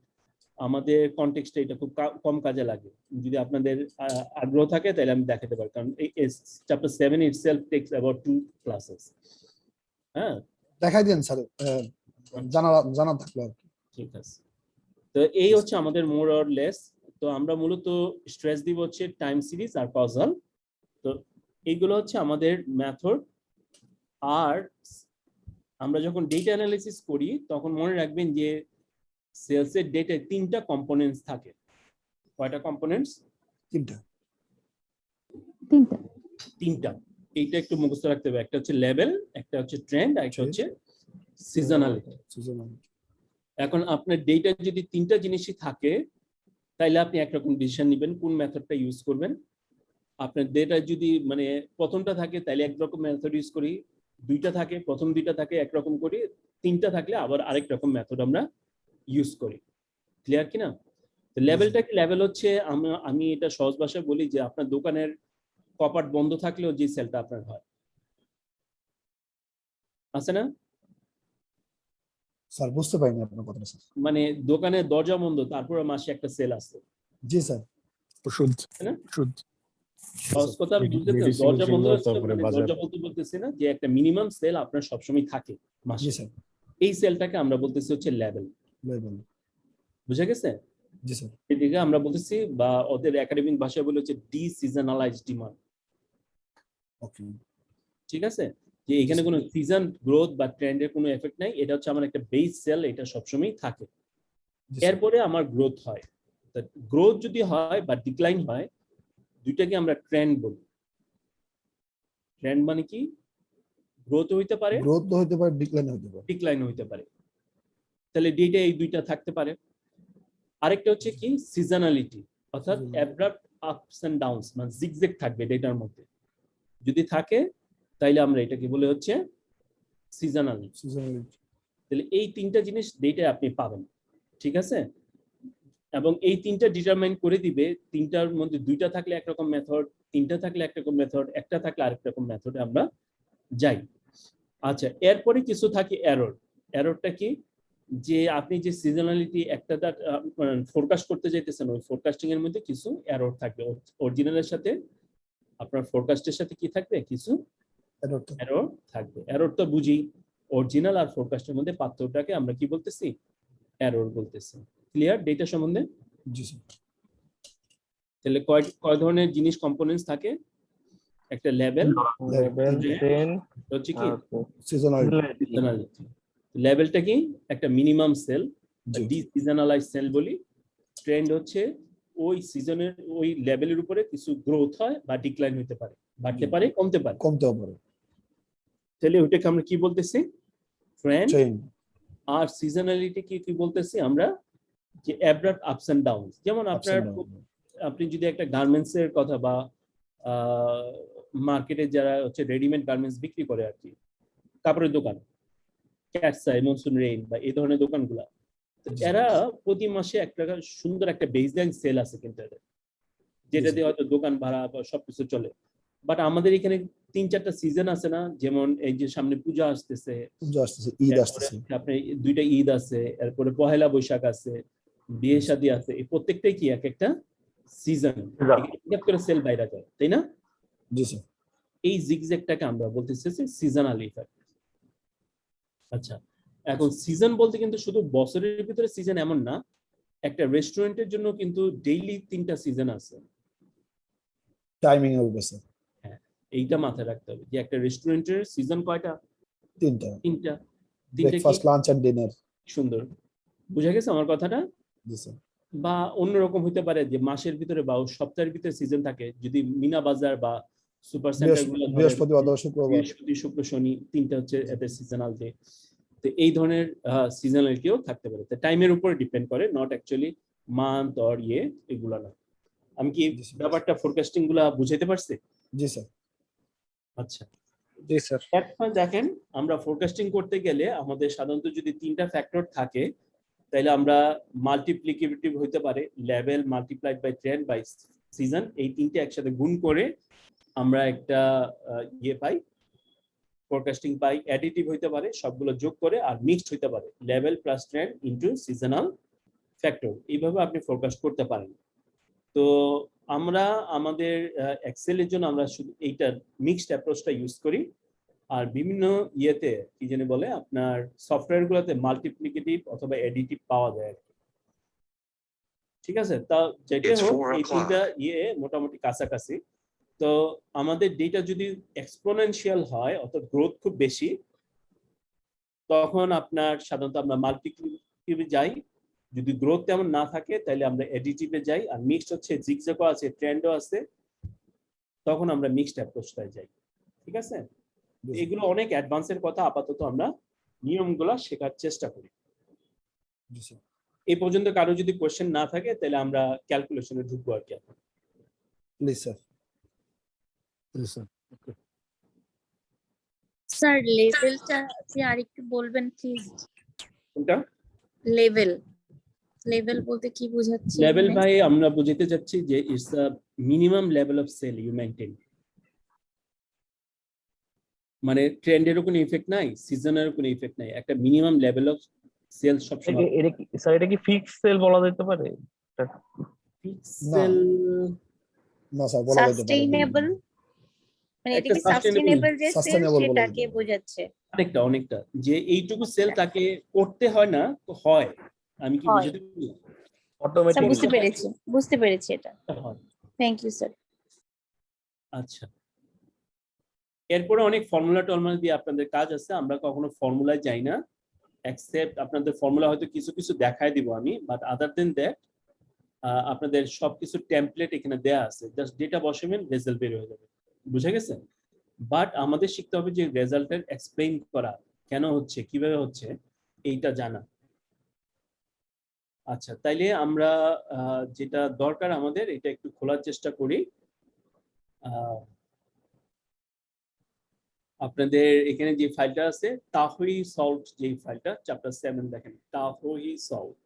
আমাদের কনটেক্সটে এটা খুব কম কাজে লাগে। যদি আপনাদের আগ্রহ থাকে তাহলে আমি দেখাতে পারি, কারণ এই chapter 7 itself takes about 2 classes। হ্যাঁ, দেখাই দেন স্যার, জানা থাকলো আর কি। ঠিক আছে। তো এই হচ্ছে আমাদের মোর অর লেস। তো আমরা মূলত স্ট্রেস দিব হচ্ছে টাইম সিরিজ আর কজাল। তো এইগুলো হচ্ছে আমাদের মেথড। আর আমরা যখন ডেটা অ্যানালিসিস করি তখন মনে রাখবেন যে সেলসের ডেটায় 3টা কম্পোনেন্টস থাকে। কয়টা কম্পোনেন্টস? 3টা। এইটা একটু মুখস্থ রাখতে হবে। একটা হচ্ছে লেভেল, একটা হচ্ছে ট্রেন্ড, আর একটা হচ্ছে সিজনালিটি। এখন আপনার ডেটা যদি 3টা জিনিসই থাকে তাইলে আপনি একরকম ডিসিশন নেবেন কোন মেথডটা ইউজ করবেন। আপনার ডেটা যদি মানে প্রথমটা থাকে তাহলে একরকম মেথড ইউজ করি, 2টা থাকে, প্রথম 2টা থাকে একরকম করি, 3টা থাকলে আবার আরেক রকম মেথড আমরা ইউজ করি। ক্লিয়ার কিনা? তো লেভেলটা কি? লেভেল হচ্ছে আমি এটা সহজ ভাষায় বলি যে আপনার দোকানের কপাট বন্ধ থাকলেও যে সেলটা আপনার হয়, আছে না? স্যার বুঝতে পারিনি আপনার কথাটা স্যার। মানে দোকানের দরজা বন্ধ তারপরে মাসে একটা সেল আছে, জি স্যার। ওষুধ তাই না? ওষুধ সহজ কথা বুঝতে পেরেছেন? মেডিসিন দরজা বন্ধ হচ্ছে তারপরে মানে বাজার দরজা বলতে বলতেছি না যে একটা মিনিমাম সেল আপনার সবসময় থাকে জি মাসে, স্যার। এই সেলটাকে আমরা বলতেছি হচ্ছে লেভেল। লেভেল। বুঝা গেছে? জি স্যার। এদিকে আমরা বলতেছি বা ওদের একাডেমিক ভাষায় বলে হচ্ছে ডিসিজনালাইজড ডিমান্ড। ওকে। ঠিক আছে, যে এখানে কোনো সিজন গ্রোথ বা ট্রেন্ডের কোনো এফেক্ট নাই, এটা হচ্ছে আমার একটা বেস সেল, এটা সবসময় থাকে। জি স্যার। এরপরে আমার গ্রোথ হয়, গ্রোথ যদি হয় বা ডিক্লাইন হয়, দুইটাকে আমরা ট্রেন্ড বলি। ট্রেন্ড মানে কি, গ্রোথ হইতে পারে, গ্রোথ হতে পারে, ডিক্লাইন হতে পারে। ডিক্লাইন হইতে পারে। তাহলে ডেটা এই দুইটা থাকতে পারে। আরেকটা হচ্ছে কি সিজনালিটি, অর্থাৎ অ্যাব্রাপ্ট আপস এন্ড ডাউনস, মানে জিগজ্যাগ থাকবে ডেটার মধ্যে। যদি থাকে তাইলে আমরা এটাকে বলে হচ্ছে সিজনাল। সিজনালিটি। তাহলে এই তিনটা জিনিস ডেটায় আপনি পাবেন, ঠিক আছে? এবং এই তিনটা ডিটারমাইন করে দিবে, তিনটার মধ্যে দুইটা থাকলে একরকম মেথড, তিনটা থাকলে একরকম মেথড, একটা থাকলে আরেক রকম মেথডে আমরা যাই। আচ্ছা, এরপরে কিছু থাকে এরর। এররটা কি, যে আপনি যে সিজনালিটি একটা ফোরকাস্ট করতে যাইতেছেন, ওই ফোরকাস্টিং এর মধ্যে কিছু এরর থাকবে। অরিজিনালের সাথে আপনার ফোরকাস্টের সাথে কি থাকবে, কিছু এরর থাকবে। এরর তো বুঝি, অরিজিনাল আর ফোরকাস্টের মধ্যে পার্থক্যটাকে আমরা কি বলতেছি, এরর বলতেছি। ক্লিয়ার ডেটা সম্বন্ধে? জি স্যার। তাহলে কয় ধরনের জিনিস কম্পোনেন্টস থাকে, একটা লেভেল, হচ্ছে কি সিজনালিটি। লেভেলটা কি, একটা মিনিমাম সেল, ডিসিজনালাইজ সেল বলি। ট্রেন্ড হচ্ছে ওই সিজনের ওই লেভেলের উপরে কিছু গ্রোথ হয় বা ডিক্লাইন হতে পারে, বাড়তে পারে, কমতে পারে। তাহলে ওইটাকে আমরা কি বলতেছি, ট্রেন্ড। আর সিজনালিটি কি বলতেছি আমরা, যে অ্যাব্রাপ্ট আপস এন্ড ডাউনস। যেমন আপনি যদি একটা গার্মেন্টস এর কথা বা মার্কেটে যারা হচ্ছে রেডিমেড গার্মেন্টস বিক্রি করে আর কি, কাপড়ের দোকান, ক্যাটসাই, মনসুন রেইন বা এই ধরনের দোকানগুলা, এরা প্রতি মাসে একটা সুন্দর একটা বেসলাইন সেল আছে কিন্তু এদের, যেটা দিয়ে হয়তো দোকান ভাড়া বা সবকিছু চলে। বাট আমাদের এখানে 3-4টা সিজন আছে না, যেমন এই যে সামনে পূজা আসতেছে, ঈদ আসতেছে, আপনি 2টা ঈদ আছে, এরপরে পহেলা বৈশাখ আছে, বিয়ে শাদী আছে, এই প্রত্যেকটাই কি এক একটা সিজন, হঠাৎ করে সেল বাইরে যায়, তাই না? জি স্যার। এই জিগজ্যাগটাকে আমরা বলতেছি সিজনাল ইফেক্ট। আচ্ছা, এখন সিজন বলতে কিন্তু শুধু বছরের ভিতরে সিজন এমন না, একটা রেস্টুরেন্টের জন্য কিন্তু ডেইলি 3টা সিজন আছে। টাইমিং এর উপর স্যার। হ্যাঁ, এইটা মাথায় রাখতে হবে যে একটা রেস্টুরেন্টের সিজন কয়টা, 3টা। Breakfast, lunch and dinner. সুন্দর, বুঝা গেছে আমার কথাটা? জি স্যার। বা অন্যরকম হতে পারে যে মাসের ভিতরে বা সপ্তাহের ভিতরে সিজন থাকে, যদি মিনা বাজার বা সুপার সেন্টার গুলো, বৃহস্পতিবার, শুক্রবার, বৃহস্পতি, শুক্র, শনি 3টা হচ্ছে এদের সিজনাল ডে। তো এই ধরনের সিজনালিটিও থাকতে পারে। তো টাইমের উপর ডিপেন্ড করে, নট অ্যাকচুয়ালি মান্থ অর এগুলা না। আমি কি ব্যাপারটা ফোরকাস্টিং গুলা বুঝাইতে পারছি? জি স্যার। আচ্ছা, জি স্যার। এখন দেখেন, আমরা ফোরকাস্টিং করতে গেলে আমাদের সাধারণত যদি 3টা ফ্যাক্টর থাকে, তাহলে আমরা মাল্টিপ্লিকেটিভ হইতে পারে level multiplied by trend by season, এই 3টে একসাথে গুণ করে আমরা একটা পাই, ফোরকাস্টিং পাই। অ্যাডিটিভ হইতে পারে সবগুলো যোগ করে, আর মিক্সড হইতে পারে level plus trend into seasonal factor. এইভাবে আপনি ফোরকাস্ট করতে পারেন। তো আমরা আমাদের এক্সেলের জন্য আমরা শুধু এইটা মিক্সড অ্যাপ্রোচটা ইউজ করি। আর বিভিন্ন ইয়েতে কি জানি বলে, আপনার সফটওয়্যার গুলোতে মাল্টিপ্লিকেটিভ অথবা এডিটিভ পাওয়া যায়। ঠিক আছে, তা যেটা হোক, এই 3টা মোটামুটি কাছাকাছি। তো আমাদের ডেটা যদি এক্সপোনেনশিয়াল হয়, অর্থাৎ গ্রোথ খুব বেশি, তখন আপনার সাধারণত আমরা মাল্টিপ্লিকেটিভে যাই। যদি গ্রোথ তেমন না থাকে তাহলে আমরা এডিটিভে যাই। আর মিক্সড হচ্ছে, জিগজ্যাগও আছে, ট্রেন্ডও আছে, তখন আমরা মিক্সড অ্যাপ্রোচটায় যাই। ঠিক আছে, এগুলো অনেক অ্যাডভান্সের কথা, আপাতত আমরা নিয়মগুলো শেখার চেষ্টা করি। এই পর্যন্ত কারো যদি কোশ্চেন না থাকে তাহলে আমরা ক্যালকুলেশনে ঢুকবো আর কি। Please sir. স্যার লেভেলটা কি আরেকটু বলবেন প্লিজ? কোনটা? লেভেল বলতে কি বোঝাচ্ছে? লেভেল ভাই আমরা বুঝাতে যাচ্ছি যে it's the minimum level of sale you maintain. মানে ট্রেন্ডেরও কোনো ইফেক্ট নাই, সিজনেরও কোনো ইফেক্ট নাই, একটা মিনিমাম লেভেল অফ সেল সবসময়। স্যার এটা কি ফিক্সড সেল বলা যেতে পারে? পিক্সেল না স্যার বলা যেতে পারে সাস্টেইনেবল মানে এটা একটা কি sustainable- সাস্টেইনেবল যে সেল sustainable বলা সেটাকে যেতে পারে। বোঝাচ্ছে। অনেকটা যে এইটুকু সেল তাকে করতে হয় না, তো হয়। আমি কি হয়। বুঝাতে পারি? আচ্ছা বুঝতে পেরেছি এটা। হয়। Thank you sir. আচ্ছা, এরপরে অনেক ফর্মুলা টর্মুলা দিয়ে আপনাদের কাজ আছে, আমরা কখনো ফর্মুলায় যাই না, এক্সেপ্ট আপনাদের ফর্মুলা হয়তো কিছু কিছু দেখায় দিব আমি, বাট আদার দেন দ্যাট আপনাদের সবকিছু টেমপ্লেট এখানে দেয়া আছে, জাস্ট ডেটা বসাবেন, রেজাল্ট বের হয়ে যাবে। বুঝে গেছে? বাট আমাদের শিখতে হবে যে রেজাল্টের এক্সপ্লেইন করা, কেন হচ্ছে, কিভাবে হচ্ছে, এইটা জানা। আচ্ছা, তাইলে আমরা যেটা দরকার আমাদের, এটা একটু খোলার চেষ্টা করি। আপনাদের এখানে যে ফাইলটা আছে তাহরি সল্ট, যে ফাইলটা চ্যাপ্টার 7 দেখেন, তাহরি সল্ট,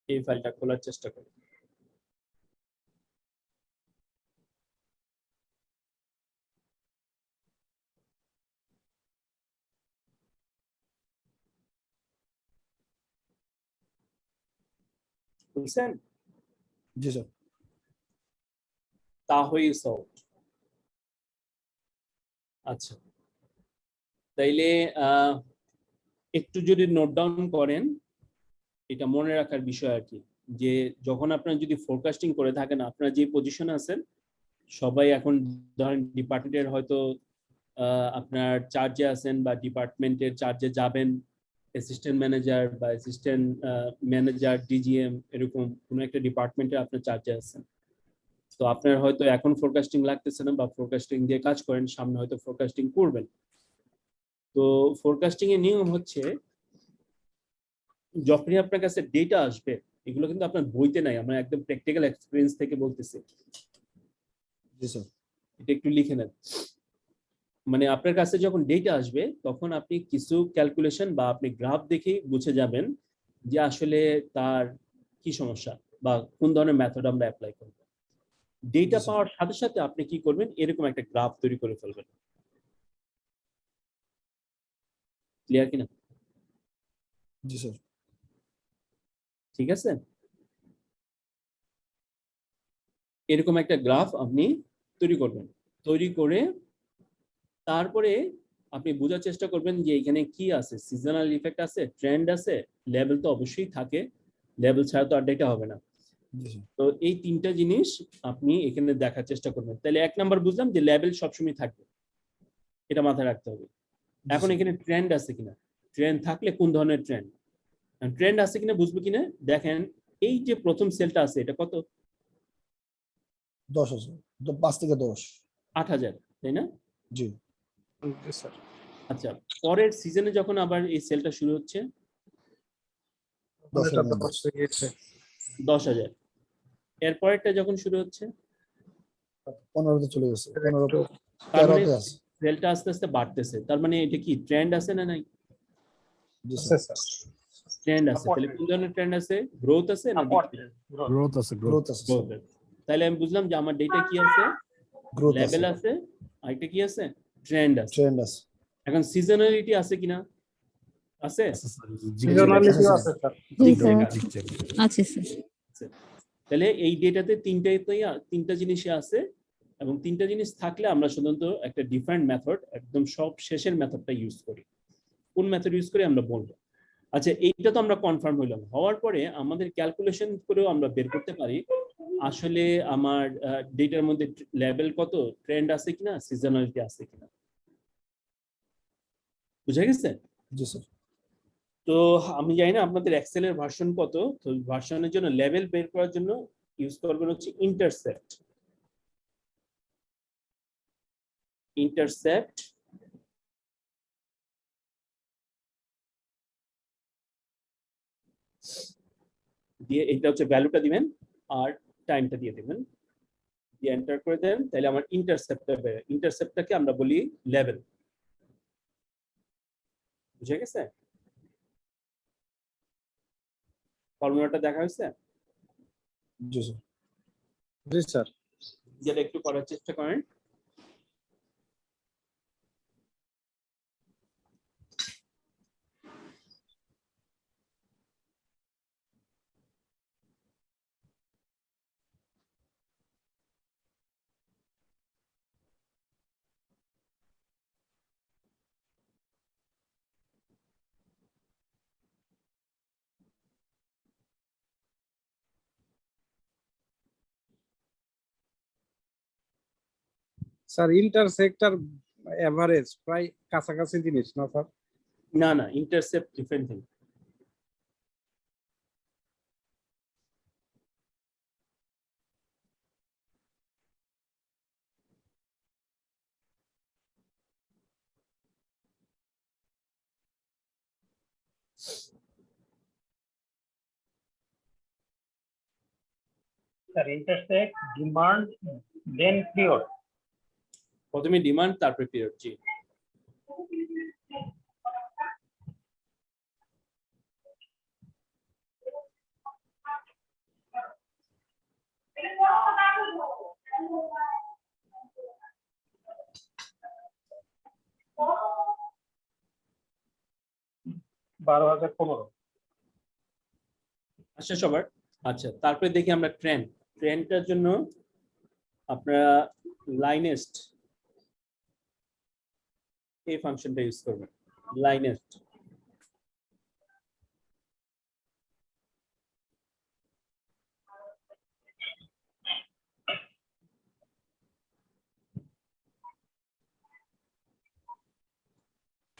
এই ফাইলটা খোলার চেষ্টা করি। বুঝছেন? জি স্যার। তাহরি সল্ট। আচ্ছা, তাইলে একটু যদি নোট ডাউন করেন, এটা মনে রাখার বিষয় আর কি, যে যখন আপনারা যদি ফোরকাস্টিং করে থাকেন, আপনারা যে পজিশনে আছেন, সবাই এখন ধরেন ডিপার্টমেন্টের হয়তো আপনার চার্জে আছেন বা ডিপার্টমেন্টের চার্জে যাবেন, অ্যাসিস্ট্যান্ট ম্যানেজার বা অ্যাসিস্ট্যান্ট ম্যানেজার, ডিজিএম, এরকম কোনো একটা ডিপার্টমেন্টে আপনার চার্জে আছেন। তো আপনার হয়তো এখন ফোরকাস্টিং লাগতেছে না, বা ফোরকাস্টিং দিয়ে কাজ করেন, সামনে হয়তো ফোরকাস্টিং করবেন। তো ফোরকাস্টিং এর নিয়ম হচ্ছে, যখনই আপনার কাছে ডেটা আসবে, এগুলো কিন্তু আপনার বইতে নাই, আমরা একদম প্র্যাকটিক্যাল এক্সপেরিয়েন্স থেকে বলতেছি, জি স্যার। এটা একটু লিখে নেন। মানে আপনার কাছে যখন ডেটা আসবে, তখন আপনি কিছু ক্যালকুলেশন বা আপনি গ্রাফ দেখে বুঝে যাবেন যে আসলে তার কি সমস্যা বা কোন ধরনের মেথড আমরা অ্যাপ্লাই করব। ডেটা জি, পাওয়ার সাথে সাথে আপনি কি করবেন, এরকম একটা গ্রাফ তৈরি করে ফেলবেন। ক্লিয়ার কিনা? জি স্যার। ঠিক আছে, এরকম একটা গ্রাফ আপনি তৈরি করবেন। তৈরি করে তারপরে আপনি বোঝার চেষ্টা করবেন যে এখানে কি আছে, সিজনাল ইফেক্ট আছে, ট্রেন্ড আছে, লেভেল তো অবশ্যই থাকে, লেভেল ছাড়া তো আর ডেটা হবে না। জি স্যার। তো এই তিনটা জিনিস আপনি এখানে দেখার চেষ্টা করবেন। তাহলে 1 নাম্বার বুঝলাম যে লেভেল সবসময় থাকবে, এটা মাথায় রাখতে হবে। এখন এখানে ট্রেন্ড আছে কিনা, ট্রেন্ড থাকলে কোন ধরনের ট্রেন্ড, ট্রেন্ড আছে কিনা বুঝবো কিনা, দেখেন এই যে প্রথম সেলটা আছে, এটা কত? 10 আছে, তো 5 থেকে 10। 8000, তাই না? জি স্যার। আচ্ছা, পরের সিজনে যখন আবার এই সেলটা শুরু হচ্ছে, 10 এর মধ্যে 10,000। এর পরেরটা যখন শুরু হচ্ছে, 15 তে চলে গেছে, 15 তার মানে 13 তে আছে। সেলটা আস্তে আস্তে বাড়তেছে, তার মানে এটা কি ট্রেন্ড আছে না নাই? জি স্যার। ট্রেন্ড আছে। তাহলে কোন ধরনের ট্রেন্ড আছে? গ্রোথ আছে না গ্রোথ আছে গ্রোথ গ্রোথ আছে স্যার। গ্রোথ? তাহলে আমি বুঝলাম যে আমার ডেটা কি আছে, গ্রোথ আছে, লেভেল আছে, আরেকটা কি আছে, ট্রেন্ড আছে। ট্রেন্ড আছে। এখন সিজনালিটি আছে কিনা? আছে। সিজনালিটি আছে স্যার। জি জিগজ্যাগ স্যার, আছে। আছে স্যার। তাহলে এই ডেটাতে তিনটা জিনিসই আছে, এবং তিনটা জিনিস থাকলে আমরা সাধারণত একটা ডিফারেন্ট মেথড, একদম সব শেষের মেথডটা ইউজ করি। কোন মেথড ইউজ করি আমরা বলবো। আচ্ছা, এইটা তো আমরা কনফার্ম হইলাম। হওয়ার পরে আমাদের ক্যালকুলেশন করেও আমরা বের করতে পারি আসলে আমার ডেটার মধ্যে লেভেল কত, ট্রেন্ড আছে কিনা, সিজনালিটি আছে কিনা। বুঝা গেছে? জি স্যার। তো আমি জানি না আপনাদের এক্সেল এর ভার্সন কত, তো ভার্সনের জন্য লেভেল বের করার জন্য ইউজ করবেন হচ্ছে ইন্টারসেপ্ট। ইন্টারসেপ্ট দিয়ে এটা হচ্ছে ভ্যালুটা দিবেন আর টাইমটা দিয়ে দিবেন, দিয়ে এন্টার করে দেন, তাহলে আমার ইন্টারসেপ্টটা বের, ইন্টারসেপ্টটাকে আমরা বলি লেভেল। বুঝে গেছে? ফর্মুলাটা দেখা হয়েছে? জি স্যার। জি স্যার। যেটা একটু করার চেষ্টা করেন। স্যার ইন্টারসেক্টর এভারেজ প্রায় কাছাকাছি জিনিস না স্যার? না না, intercept different thing. Sir, intersect demand then period. প্রথমে ডিমান্ড তারপরে পিরিয়ড। জি বারো হাজার 15। আচ্ছা সবার। আচ্ছা তারপরে দেখি আমরা ট্রেন্ড। ট্রেন্ডটার জন্য আপনারা লাইনেস্ট এই ফাংশনটা ইউজ করবেন। লাইনেস্ট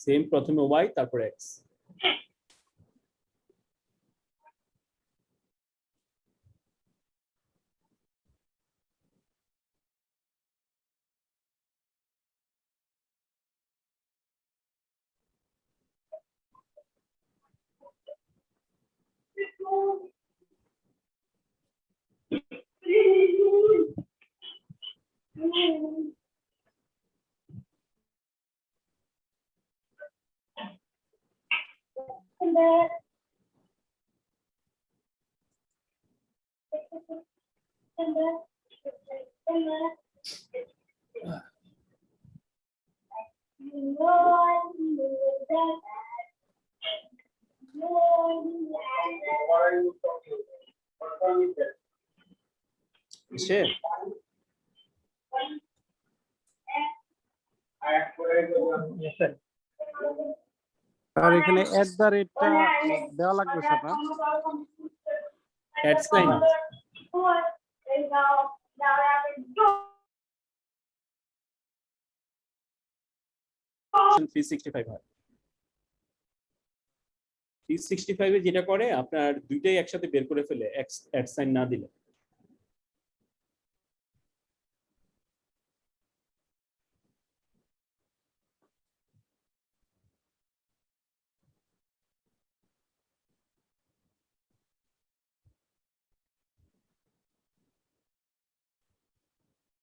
সেম, প্রথমে ওয়াই তারপর এক্স। সে Yes, sir. স্যার এখানে এট দ্য রেটটা দেওয়া লাগবে স্যার না? Add sign three sixty five হয়। 365 এ যেটা করে আপনার দুইটাই একসাথে বের করে ফেলে এক্স অ্যাড সাইন না দিলে।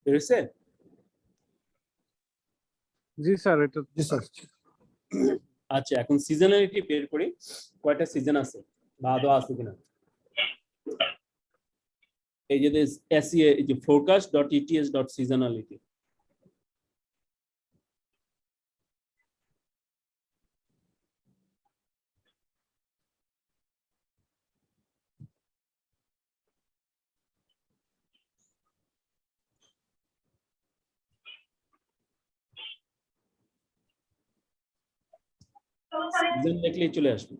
বেরোছে? জি স্যার এটা জি স্যার। আচ্ছা এখন সিজনালিটি বের করি, কয়টা সিজন আছে বা আদৌ আছে কিনা। এই যে এসইএ, এই যে forecast.ets.seasonality, সিজন দেখলেই চলে আসবে।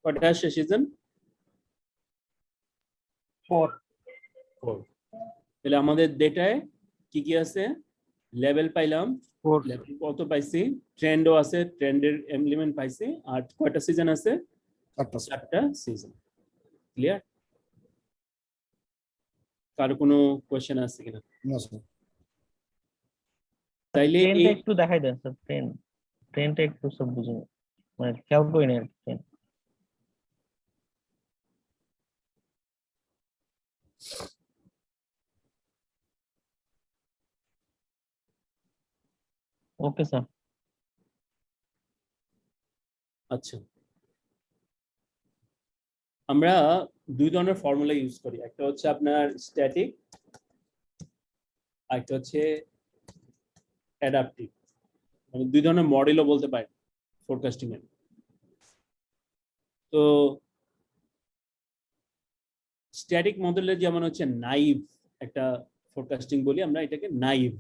কয়টা আসছে সিজন? 4. তাহলে আমাদের ডেটায় কি কি আছে? লেভেল পাইলাম, 4 লেভেল কত পাইছি, ট্রেন্ডও আছে, ট্রেন্ডের এলিমেন্ট পাইছি, আর কয়টা সিজন আছে? 4টা সিজন। ক্লিয়ার? কার কোনো কোশ্চেন আছে কিনা? না স্যার। তাইলে ট্রেনটা এই একটু দেখাই দেন স্যার। ট্রেনটা একটু সব বুঝে মানে খেয়াল করি না ট্রেন। Okay sir. আচ্ছা আমরা দুই ধরনের ফর্মুলা ইউজ করি, একটা হচ্ছে আপনার স্ট্যাটিক, আর একটা হচ্ছে অ্যাডাপটিভ। মানে দুই ধরনের মডেলও বলতে পারেন ফোরকাস্টিং এর। তো স্ট্যাটিক মডেলে যেমন হচ্ছে নাইভ একটা ফোরকাস্টিং বলি আমরা এটাকে নাইভ।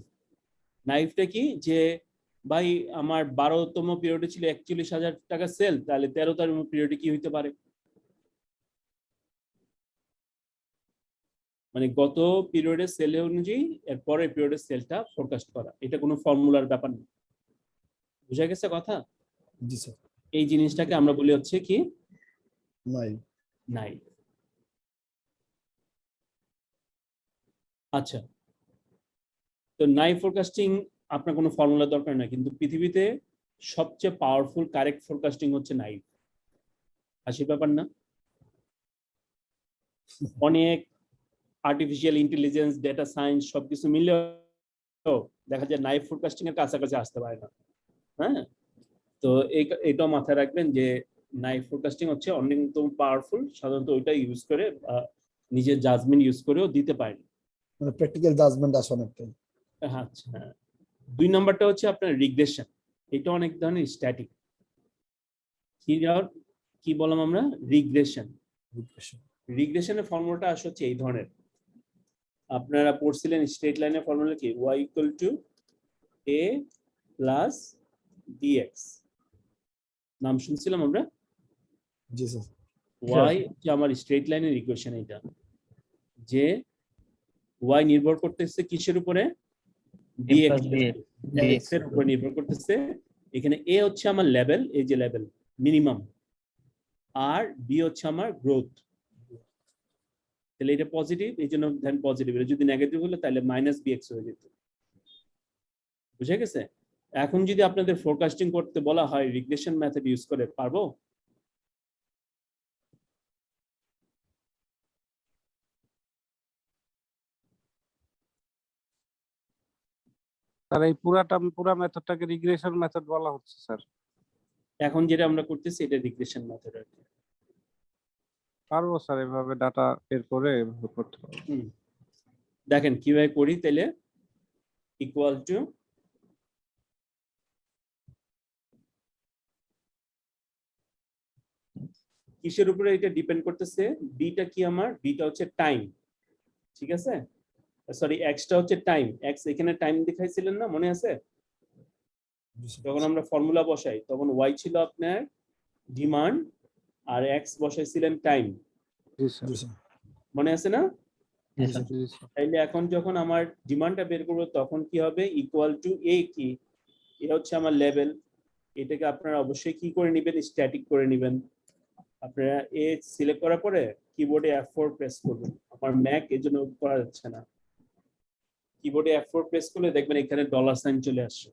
নাইভটা কি, যে ভাই আমার 12তম পিরিয়ডে ছিল 41,000 টাকা সেল, তাহলে 13তম পিরিয়ডে কি হইতে পারে, মানে গত পিরিয়ডের সেল অনুযায়ী এর পরের পিরিয়ডের সেলটা ফোরকাস্ট করা। এটা কোনো ফর্মুলার ব্যাপার না, বুঝা গেছে কথা? জি স্যার। এই জিনিসটাকে আমরা বলি হচ্ছে কি নাই। নাই। আচ্ছা, তো নাই ফোরকাস্টিং আপনার কোনো ফর্মুলা দরকার না, কিন্তু পৃথিবীতে সবচেয়ে পাওয়ারফুল কারেক্ট ফোরকাস্টিং হচ্ছে নাই। হাসির ব্যাপার না? অনেক আর্টিফিশিয়াল ইন্টেলিজেন্স, ডেটা সায়েন্স সবকিছু মিলেও দেখা যায় নাইভ ফোরকাস্টিং এর কাছাকাছি আসতে পারে না। হ্যাঁ, তো এটাও মাথায় রাখবেন যে নাইভ ফোরকাস্টিং হচ্ছে অন্যতম পাওয়ারফুল, সাধারণত ওইটা ইউজ করে নিজের জাজমেন্ট ইউজ করেও দিতে পারেন। মানে প্র্যাকটিক্যাল জাজমেন্ট আসে অনেকটাই। আচ্ছা, হ্যাঁ। 2 নাম্বারটা হচ্ছে আপনার রিগ্রেশন। এটা অনেক ধরনের স্ট্যাটিক। কি বললাম আমরা? রিগ্রেশন। রিগ্রেশনের ফর্মুলাটা আসলে হচ্ছে এই ধরনের, আপনারা পড়ছিলেন স্ট্রেট লাইনের ফর্মুলা কি, y equal to a plus dx, নাম শুনছিলাম আমরা। জি স্যার। y যে আমার স্ট্রেট লাইনের ইকুয়েশন, এটা যে y নির্ভর করতেছে কিসের উপরে, dx এর উপর নির্ভর করতেছে। এখানে a হচ্ছে আমার লেভেল, এই যে লেভেল মিনিমাম, আর b হচ্ছে আমার গ্রোথ। তাহলে এটা পজিটিভ, এই জন্য ধ্যান পজিটিভ। এটা যদি নেগেটিভ হলো তাহলে মাইনাস bx হয়ে যেত। বুঝে গেছে? এখন যদি আপনাদের ফোরকাস্টিং করতে বলা হয় রিগ্রেশন মেথড ইউজ করে, পারবো? স্যার এই পুরা মেথডটাকে রিগ্রেশন মেথড বলা হচ্ছে স্যার। এখন যেটা আমরা করতেছি এটা রিগ্রেশন মেথড আর কি। পারবো স্যার এভাবে ডাটা বের করে এভাবে করতে পারবো। দেখেন কিভাবে করি, তাহলে ইকুয়াল টু কিসের উপরে এটা ডিপেন্ড করতেছে, বিটা কি আমার, বিটা হচ্ছে টাইম, ঠিক আছে? সরি, এক্সটা হচ্ছে টাইম। এক্স এখানে টাইম দেখাইছিলেন না, মনে আছে? যখন আমরা ফর্মুলা বসাই তখন ওয়াই ছিল আপনার ডিমান্ড আর এক্স বসাইছিলেন টাইম, জি স্যার। মনে আছে না? জি স্যার। তাইলে এখন যখন আমার ডিমান্ডটা বের করবো তখন কি হবে, ইকুয়াল টু এ, কি এটা হচ্ছে আমার লেভেল। এটাকে আপনারা অবশ্যই কি করে নেবেন, স্ট্যাটিক করে নেবেন। আপনারা এ সিলেক্ট করার পরে কিবোর্ডে F4 প্রেস করবেন। আমার ম্যাক এর জন্য করা যাচ্ছে না, কিবোর্ডে F4 প্রেস করলে দেখবেন এখানে ডলার সাইন চলে আসছে।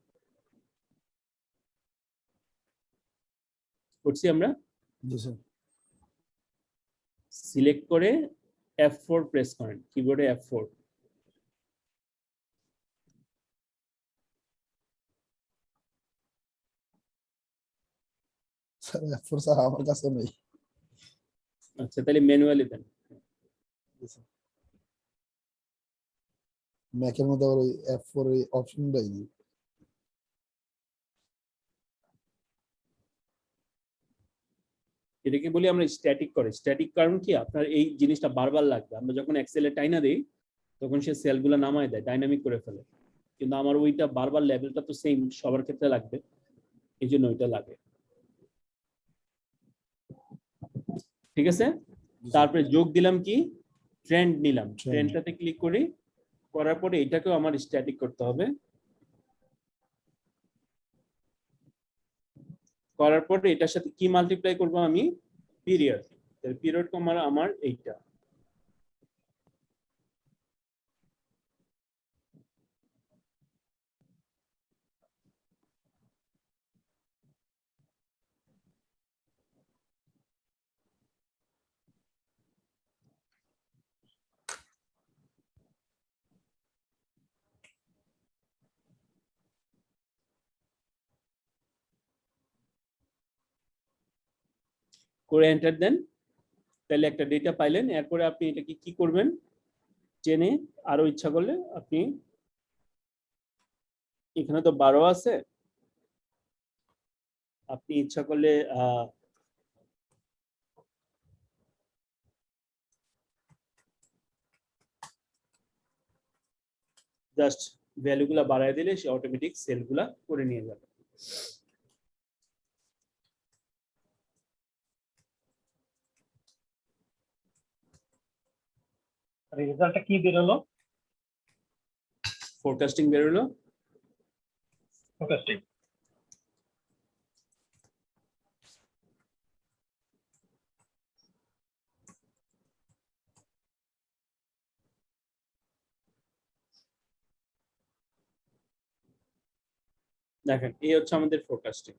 করছি আমরা? জি স্যার। সিলেক্ট করে F4 প্রেস করেন, কিবোর্ডে F4। স্যার F4 স্যার আমার কাছে নেই। আচ্ছা, তাহলে ম্যানুয়ালি দেন। ম্যাকের মধ্যে আবার ওই F4 এই অপশনটাই নেই। এটাকে বলি আমরা স্ট্যাটিক করে। স্ট্যাটিক কারণ কি, আপনার এই জিনিসটা বারবার লাগবে। আমরা যখন এক্সেলে টাইনা দেই তখন সে সেলগুলো নামায় দেয়, ডাইনামিক করে ফেলে, কিন্তু আমার ওইটা বারবার লেভেলটা তো সেম সবার ক্ষেত্রে লাগবে, এই জন্য ওইটা লাগে। ঠিক আছে, তারপরে যোগ দিলাম কি, ট্রেন্ড নিলাম, ট্রেন্ডটাতে ক্লিক করি, করার পরে এটাকেও আমার স্ট্যাটিক করতে হবে। করার পরে এটার সাথে কি মাল্টিপ্লাই করব আমি, পিরিয়ড। পিরিয়ড আমার এইটা। করে এন্টার দেন। তাহলে একটা ডেটা পাইলেন, এরপরে আপনি এটাকে কি করবেন, চেনে আরো ইচ্ছা করলে আপনি এখানে তো 12 আছে, আপনি ইচ্ছা করলে জাস্ট ভ্যালুগুলা বাড়ায় দিলে সে অটোমেটিক সেলগুলা করে নিয়ে যাবে। রেজাল্টটা কি বেরোলো? ফোরকাস্টিং বেরোলো। ফোরকাস্টিং। দেখেন এই হচ্ছে আমাদের ফোরকাস্টিং।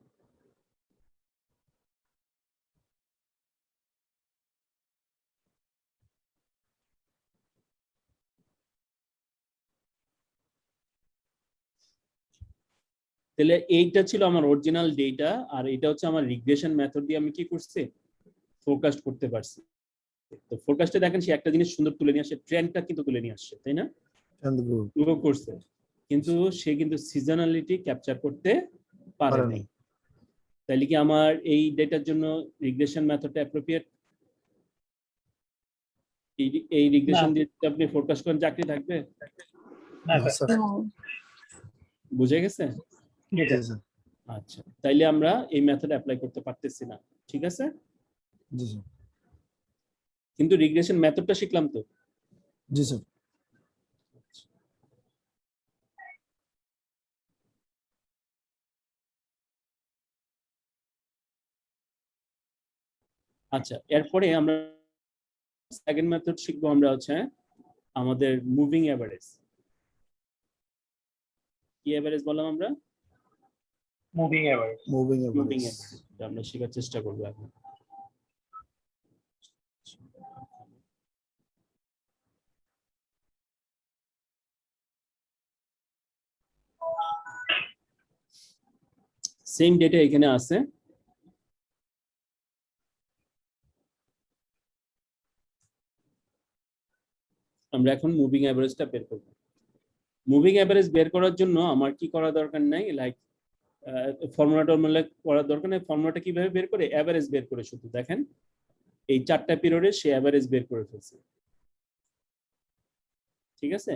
তাহলে এইটা ছিল আমার অরিজিনাল ডেটা, আর এটা হচ্ছে আমার রিগ্রেশন মেথড দিয়ে আমি কি করছি, ফোরকাস্ট করতে পারছি। তো ফোরকাস্টে দেখেন সে একটা জিনিস সুন্দর তুলে নিয়ে আসছে, ট্রেন্ডটা কিন্তু তুলে নিয়ে আসছে, তাই না? গ্রো করছে, কিন্তু সে কিন্তু সিজনালিটি ক্যাপচার করতে পারে নাই। তাহলে কি আমার এই ডেটার জন্য রিগ্রেশন মেথডটা অ্যাপ্রোপ্রিয়েট? এই রিগ্রেশন দিয়ে আপনি ফোরকাস্ট করেন চাকরি থাকবে? না স্যার। বুঝে গেছে? জি স্যার। আচ্ছা, তাইলে আমরা এই মেথড অ্যাপ্লাই করতে পারতেছি না, ঠিক আছে? জি স্যার। কিন্তু রিগ্রেশন মেথডটা শিখলাম তো। জি স্যার। আচ্ছা, এরপরে আমরা সেকেন্ড মেথড শিখবো, আমরা হচ্ছে আমাদের মুভিং এভারেজ। কি এভারেজ বললাম আমরা? Moving average. Moving moving average. Average আমরা শেখার চেষ্টা করবো এখন। সেম ডেটা এখানে আছে, আমরা এখন মুভিং এভারেজটা বের করব। মুভিং এভারেজ বের করার জন্য আমার কি করা দরকার নাই, লাইক ফর্মুলাটা করার দরকার নেই। ফর্মুলাটা কিভাবে বের করে, এভারেজ বের করে, শুধু দেখেন এই 4টা পিরিয়ডে সে এভারেজ বের করে ফেলছে, ঠিক আছে?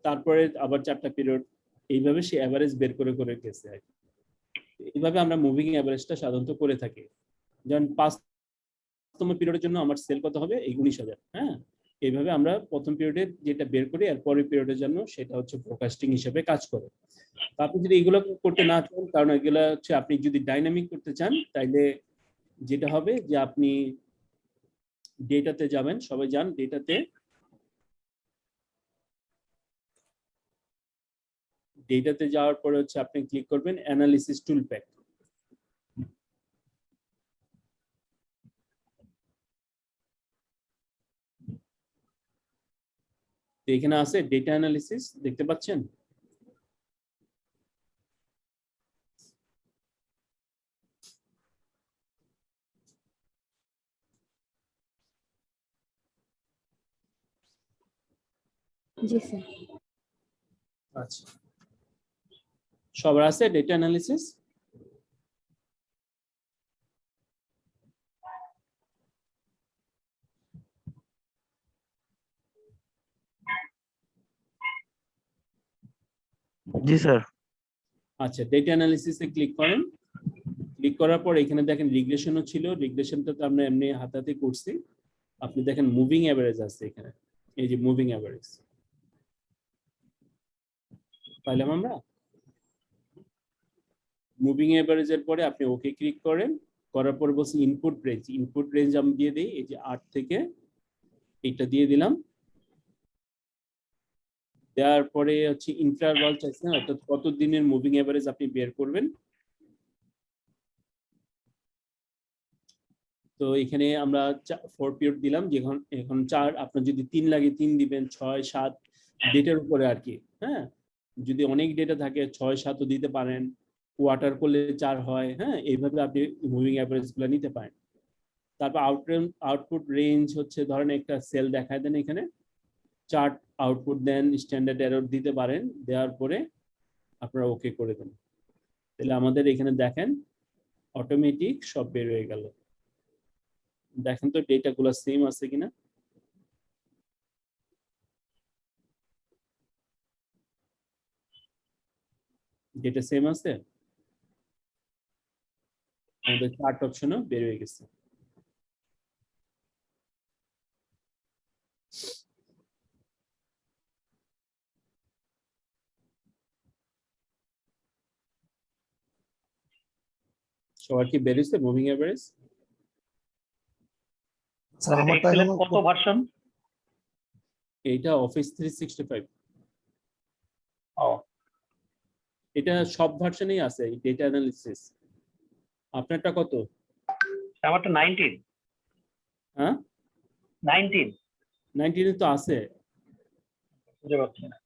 তারপরে আবার 4টা পিরিয়ড, এইভাবে সে এভারেজ বের করে করে গেছে। এইভাবে আমরা মুভিং এভারেজটা সাধারণত করে থাকি। যেমন 5তম পিরিয়ডের জন্য আমার সেল কত হবে, এই 19,000। হ্যাঁ, এইভাবে আমরা প্রথম পিরিয়ডে যেটা বের করি আর পরের পিরিয়ডের জন্য সেটা হচ্ছে ফোরকাস্টিং হিসেবে কাজ করে। আপনি যদি এগুলো করতে না চান, কারণ এগুলো হচ্ছে আপনি যদি ডাইনামিক করতে চান, তাইলে যেটা হবে যে আপনি ডেটাতে যাবেন, সবাই যান ডেটাতে, ডেটাতে যাওয়ার পরে হচ্ছে আপনি ক্লিক করবেন অ্যানালিসিস টুল প্যাক। এখানে আছে ডেটা অ্যানালিসিস, দেখতে পাচ্ছেন? জি স্যার। আচ্ছা, সবার আছে ডেটা অ্যানালিসিস? জি স্যার। আচ্ছা, ডেটা অ্যানালিসিসে ক্লিক করেন। ক্লিক করার পর এখানে দেখেন রিগ্রেশনও ছিল, রিগ্রেশনটা তো আমরা এমনি হাতাতে করছি। আপনি দেখেন মুভিং এভারেজ আছে এখানে, এই যে মুভিং এভারেজ পাইলাম আমরা। মুভিং এভারেজের পরে আপনি ওকে ক্লিক করেন, করার পর বলছি ইনপুট রেঞ্জ। ইনপুট রেঞ্জ আমি দিয়ে দিই, এই যে 8 থেকে এইটা দিয়ে দিলাম। দেওয়ার পরে হচ্ছে ইন্টারভাল চাইছে, অর্থাৎ কত দিনের মুভিং এভারেজ আপনি বের করবেন। তো এখানে আমরা 4 পিরিয়ড দিলাম, যেখন এখন 4, আপনার যদি 3 লাগে 3 দিবেন, 6, 7 ডেটার উপরে আর কি। হ্যাঁ, যদি অনেক ডেটা থাকে 6, 7ও দিতে পারেন, কোয়ার্টার করলে 4 হয়। হ্যাঁ, এইভাবে আপনি মুভিং এভারেজ গুলো নিতে পারেন। তারপর আউটপুট রেঞ্জ হচ্ছে ধরেন একটা সেল দেখায় দেন এখানে, চার্ট আউটপুট দেন, স্ট্যান্ডার্ড এরর দিতে পারেন, দেওয়ার পরে আপনারা ওকে করে দেন। তাহলে আমাদের এখানে দেখেন অটোমেটিক সব বের হয়ে গেল। দেখেন তো ডেটা গুলো সেম আছে কিনা। ডেটা সেম আছে, আমাদের চার্ট অপশনও বের হয়ে গেছে। সবার কি বের হয়েছে মুভিং এভারেজ? স্যার এক্সেলের কত ভার্সন? এইটা অফিস 365। ও এটা সব ভার্সনেই আছে এই ডেটা অ্যানালিসিস। আপনারটা কত? আমারটা 19। হ্যাঁ 19 19 তো আছে। বুঝতে পারছি না।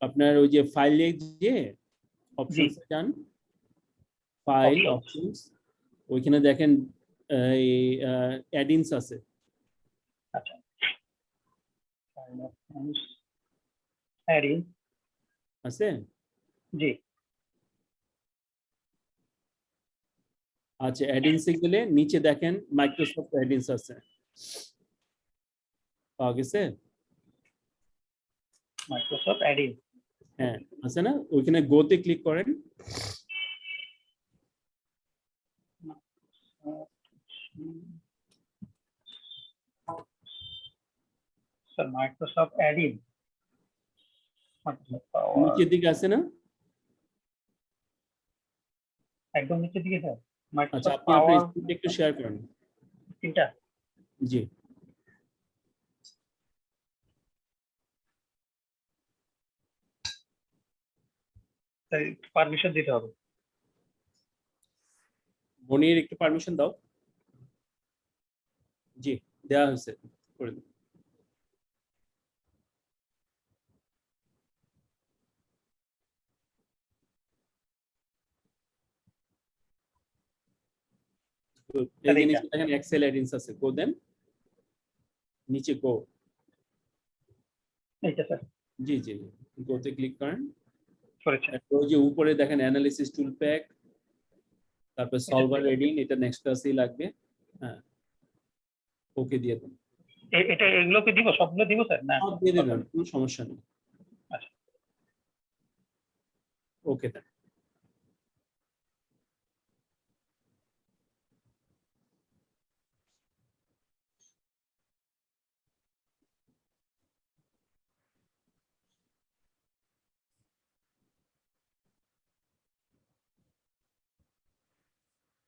আপনার ওই যে ফাইলে যে অপশনস যান, ফাইল অপশনস, ওইখানে দেখেন এই অ্যাডিনস আছে। আচ্ছা অ্যাডিং আছে? জি আচ্ছা অ্যাডিনসে গেলে নিচে দেখেন মাইক্রোসফট অ্যাডিনস আছে, পাওয়া গেছে? মাইক্রোসফট অ্যাডিং হ্যাঁ আছে না? ওইখানে গোতে ক্লিক করেন। স্যার মাইক্রোসফট অ্যাডিং নিচের দিকে আছে না? একদম নিচের দিকে স্যার আচ্ছা মাইক্রোসফট আপনি আপনার পাওয়ার স্ক্রিনটা একটু শেয়ার করেন। তিনটা জি পারমিশন দিতে হবে। মনির একটু পারমিশন দাও। জি দেওয়া হয়েছে, করে দিন। তো এই যে নিচে দেখেন এক্সেল অ্যাডিনস আছে, গো দেন, নিচে গো। এইটা স্যার জি জি গোতে ক্লিক করেন। করেছে। ওই যে উপরে দেখেন অ্যানালিসিস টুল প্যাক, তারপর সলভার রেডিং, এটা নেক্সট ক্লাসেই লাগবে। হ্যাঁ ওকে দিয়ে দেন। এটা এগুলোকে দিব, সবগুলো দিব স্যার না? সব দিয়ে দেবেন, কোনো সমস্যা নেই। আচ্ছা ওকে দেন।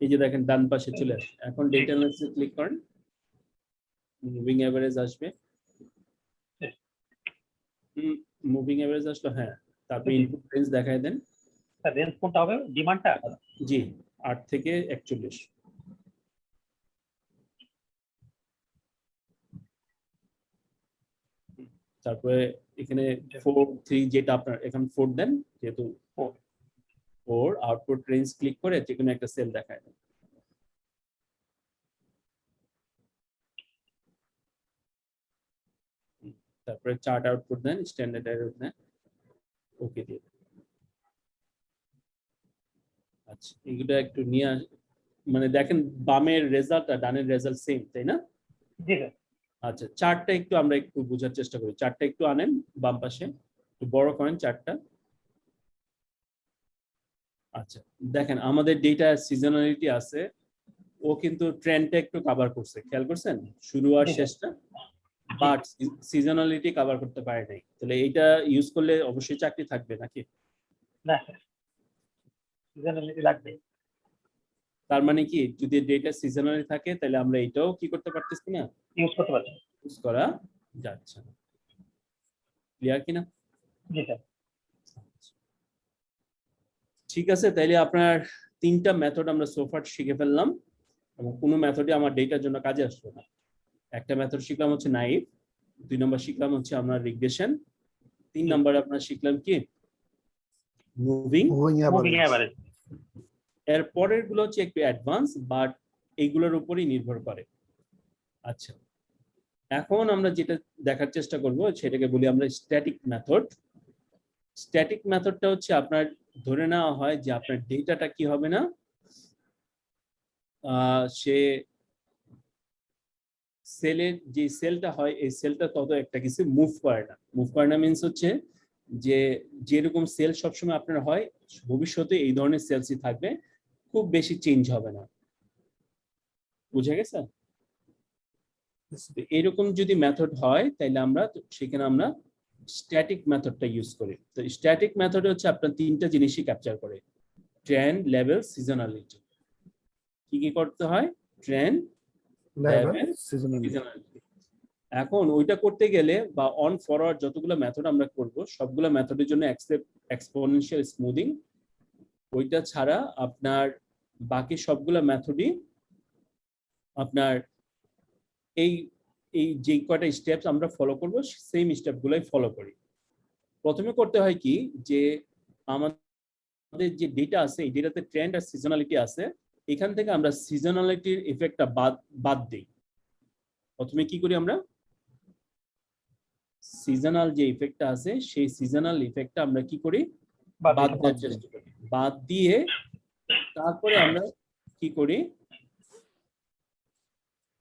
এই যে দেখেন ডান পাশে চলে আসে। এখন ডেটা অ্যানালিসিস ক্লিক করেন, মুভিং এভারেজ আসবে। মুভিং এভারেজ আসলো, হ্যাঁ। তারপর ইনপুট রেঞ্জ দেখায় দেন। স্যার রেঞ্জ কোনটা হবে? ডিমান্ডটা? জি 8 থেকে 41। তারপরে এখানে 4 3 যেটা আপনার এখানে 4 দেন, যেহেতু 4 আউটপুট রেঞ্জ ক্লিক করে যে কোনো একটা সেল দেখায় দেন। তারপরে চার্ট আউটপুট দেন, স্ট্যান্ডার্ড এরর দেন, ওকে দিয়ে দেন। আচ্ছা এগুলো একটু নিয়ে মানে দেখেন বামের রেজাল্ট আর ডানের রেজাল্ট সেম, তাই না? জি স্যার। আচ্ছা চার্টটা একটু আমরা একটু বোঝার চেষ্টা করি। চার্টটা একটু আনেন বাম পাশে, একটু বড় করেন চার্টটা। আচ্ছা দেখেন আমাদের ডেটা সিজনালিটি আছে, ও কিন্তু ট্রেন্ডটা একটু কভার করছে, খেয়াল করছেন শুরু আর শেষটা, বাট সিজনালিটি কভার করতে পারে নাই। তাহলে এইটা ইউজ করলে অবশ্যই চাকরি থাকবে নাকি? না স্যার সিজনালিটি লাগবে। তার মানে কি যদি ডেটা সিজনালি থাকে তাহলে আমরা এটাও কি করতে পারতেছি না, ইউজ করতে পারছি। ইউজ করা যাচ্ছে না। ক্লিয়ার কিনা? জি স্যার। ঠিক আছে, তাইলে আপনার 3টা মেথড আমরা সোফার শিখে ফেললাম এবং কোনো মেথডে আমার ডেটার জন্য কাজে আসলো না। একটা মেথড শিখলাম হচ্ছে নাইভ, 2 নম্বর শিখলাম হচ্ছে আমরা রিগ্রেশন, 3 নম্বরে আপনার শিখলাম কি মুভিং মুভিং এভারেজ। এর পরের গুলো হচ্ছে একটু অ্যাডভান্স, বাট এইগুলোর উপরই নির্ভর করে। আচ্ছা, এখন আমরা যেটা দেখার চেষ্টা করব সেটাকে বলি আমরা স্ট্যাটিক মেথড। স্ট্যাটিক মেথডটা হচ্ছে আপনার ধরে নেওয়া হয় যে আপনার ডেটাটা কি হবে না, সে সেলের যে সেলটা হয় এই সেলটা তত একটা কিছু মুভ করে না। মুভ করে না মিনস হচ্ছে যে যেরকম সেল সবসময় আপনার হয় ভবিষ্যতে এই ধরনের সেলসই থাকবে, খুব বেশি চেঞ্জ হবে না। বুঝা গেছে? এরকম যদি মেথড হয় তাহলে আমরা সেখানে আমরা স্ট্যাটিক মেথডটা ইউজ করি। তো স্ট্যাটিক মেথড হচ্ছে আপনার তিনটা জিনিসই ক্যাপচার করে, ট্রেন্ড, লেভেল, সিজনালিটি। কি কি করতে হয়? Trend, level, seasonality. এখন ওইটা করতে গেলে বা অন ফরওয়ার্ড যতগুলো মেথড আমরা করব সবগুলো মেথডের জন্য এক্সপোনেনশিয়াল স্মুথিং, ওইটা ছাড়া আপনার বাকি সবগুলো মেথডই আপনার এই এই যে কয়টা স্টেপস আমরা ফলো করব সেম স্টেপগুলোই ফলো করি। প্রথমে করতে হয় কি যে আমাদের যে ডেটা আছে এই ডেটাতে ট্রেন্ড আর সিজনালিটি আছে, এখান থেকে আমরা সিজনালিটির ইফেক্টটা বাদ দিই। প্রথমে কি করি আমরা, সিজনাল যে ইফেক্টটা আছে সেই সিজনাল ইফেক্টটা আমরা কি করি, বাদ দেওয়ার চেষ্টা করি। বাদ দিয়ে তারপরে আমরা কি করি,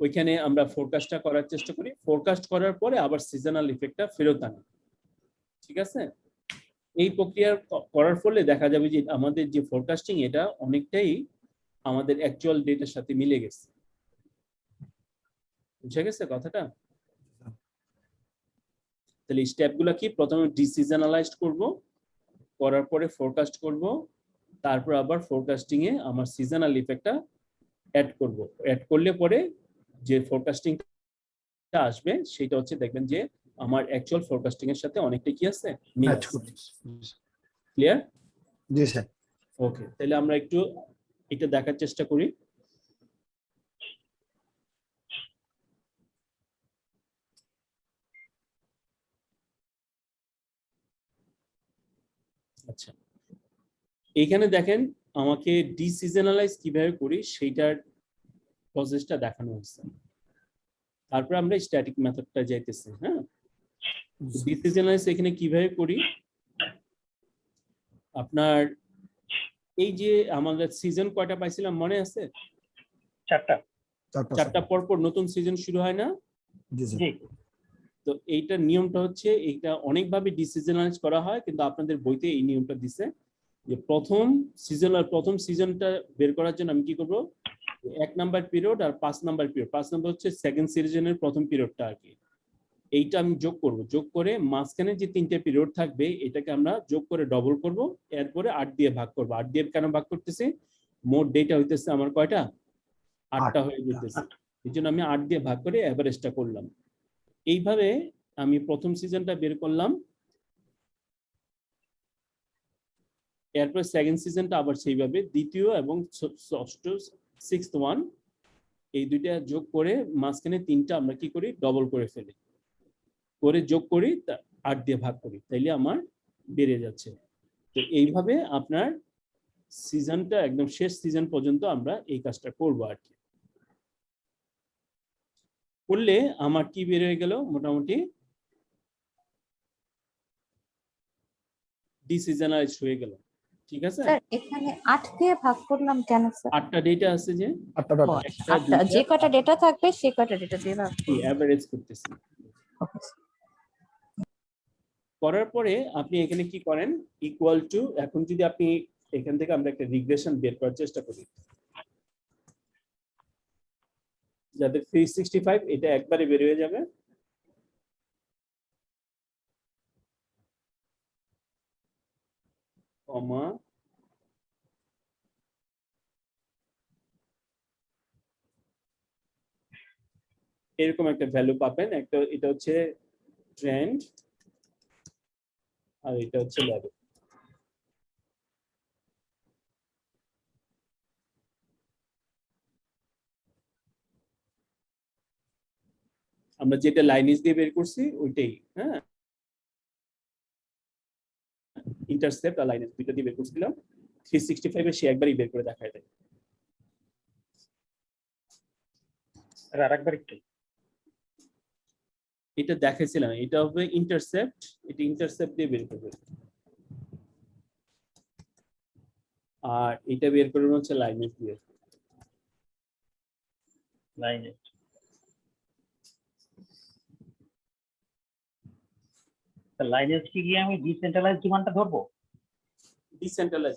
ওইখানে আমরা ফোরকাস্টটা করার চেষ্টা করি। ফোরকাস্ট করার পরে আবার সিজনাল ইফেক্টটা ফেরত আনি। ঠিক আছে? এই প্রক্রিয়া করার ফলে দেখা যাবে যে আমাদের যে ফোরকাস্টিং এটা অনেকটাই আমাদের অ্যাকচুয়াল ডেটার সাথে মিলে গেছে। বুঝা গেছে কথাটা? তাহলে স্টেপগুলো কি, প্রথমে ডিসিজনালাইজড করব, করার পরে ফোরকাস্ট করব, তারপর আবার ফোরকাস্টিং এ আমার সিজনাল ইফেক্টটা অ্যাড করব। অ্যাড করলে পরে যে ফোরকাস্টিংটা আসবে সেটা হচ্ছে দেখবেন যে আমার অ্যাকচুয়াল ফোরকাস্টিং এর সাথে অনেকটা কি আছে, মিল আছে। ক্লিয়ার? জি স্যার। ওকে, তাহলে আমরা একটু এটা দেখার চেষ্টা করি। আচ্ছা, এইখানে দেখেন আমাকে ডিসিজনালাইজ কিভাবে করি সেইটার প্রসেসটা দেখানো হয়েছে। তারপর আমরা স্ট্যাটিক মেথডটা যাইতেছি। হ্যাঁ, ডিসিজনালাইজ এখানে কিভাবে করি, আপনার এই যে আমাদের সিজন কয়টা পাইছিলাম মনে আছে? চারটা পর পর নতুন সিজন শুরু হয় না? তো এইটার নিয়মটা হচ্ছে, এইটা অনেকভাবে ডিসিজনালাইজ করা হয় কিন্তু আপনাদের বইতে এই নিয়মটা দিছে যে প্রথম সিজনটা বের করার জন্য আমি কি করব, 1 নাম্বার পিরিয়ড আর 5 নাম্বার পিরিয়ড, 5 নাম্বার হচ্ছে সেকেন্ড সিজনের প্রথম পিরিয়ডটা আর কি, এইটা আমি যোগ করব। যোগ করে মাঝখানে যে 3টে পিরিয়ড থাকবে এটাকে আমরা যোগ করে ডবল করব, এরপরে 8 দিয়ে ভাগ করব। 8 দিয়ে কেন ভাগ করতেছি, মোট ডেটা হইতেছে আমার কয়টা, 8টা হয়ে যেতেছে, এই জন্য আমি 8 দিয়ে ভাগ করে এভারেজটা করলাম। এইভাবে আমি প্রথম সিজনটা বের করলাম, এরপর সেকেন্ড সিজনটা আবার সেইভাবে, দ্বিতীয় এবং ষষ্ঠ 6th ওয়ান, এই দুইটা যোগ করে মাঝখানে 3টা আমরা কি করি, ডবল করে ফেলি, করে যোগ করি 8 দিয়ে ভাগ করি, তাইলে আমার বেড়ে যাচ্ছে। তো এইভাবে আপনার সিজনটা একদম শেষ সিজন পর্যন্ত আমরা এই কাজটা করবো আর কি। করলে আমার কি বের হয়ে গেল, মোটামুটি ডিসিজনালাইজ হয়ে গেল। ঠিক আছে, স্যার এখানে 8 দিয়ে ভাগ করলাম কেন স্যার? 8টা ডেটা আছে যে, 8টা যে কটা ডেটা থাকবে সে কটা ডেটা দিয়ে ভাগ এভারেজ করতেছি। করার পরে আপনি এখানে কি করেন, ইকুয়াল টু, এখন যদি আপনি এখান থেকে আমরা একটা রিগ্রেশন বের করার চেষ্টা করি, যাদের 365 এটা একবারে বের হয়ে যাবে, কমা এরকম একটা ভ্যালু পাবেন। একটা এটা হচ্ছে ট্রেন্ড আর এটা হচ্ছে লেভেল। আমরা যেটা লাইনেজ দিয়ে বের করছি ওইটাই, হ্যাঁ, ইন্টারসেপ্ট আর লাইনেজ দুইটা দিয়ে বের করছিলাম। 365 এ সে একবারই বের করে দেখায় দেয়। আরেকবার একটু এটা দেখাইছিলাম, এটা হবে ইন্টারসেপ্ট, এটা ইন্টারসেপ্ট দিয়ে বের করবে, আর এটা বের করবে হচ্ছে লাইনেজ দিয়ে। লাইনে লাইনেজ কি গিয়ে আমি ডিসেন্ট্রালাইজ ডিমান্ডটা ধরবো? ডিসেন্ট্রালাইজ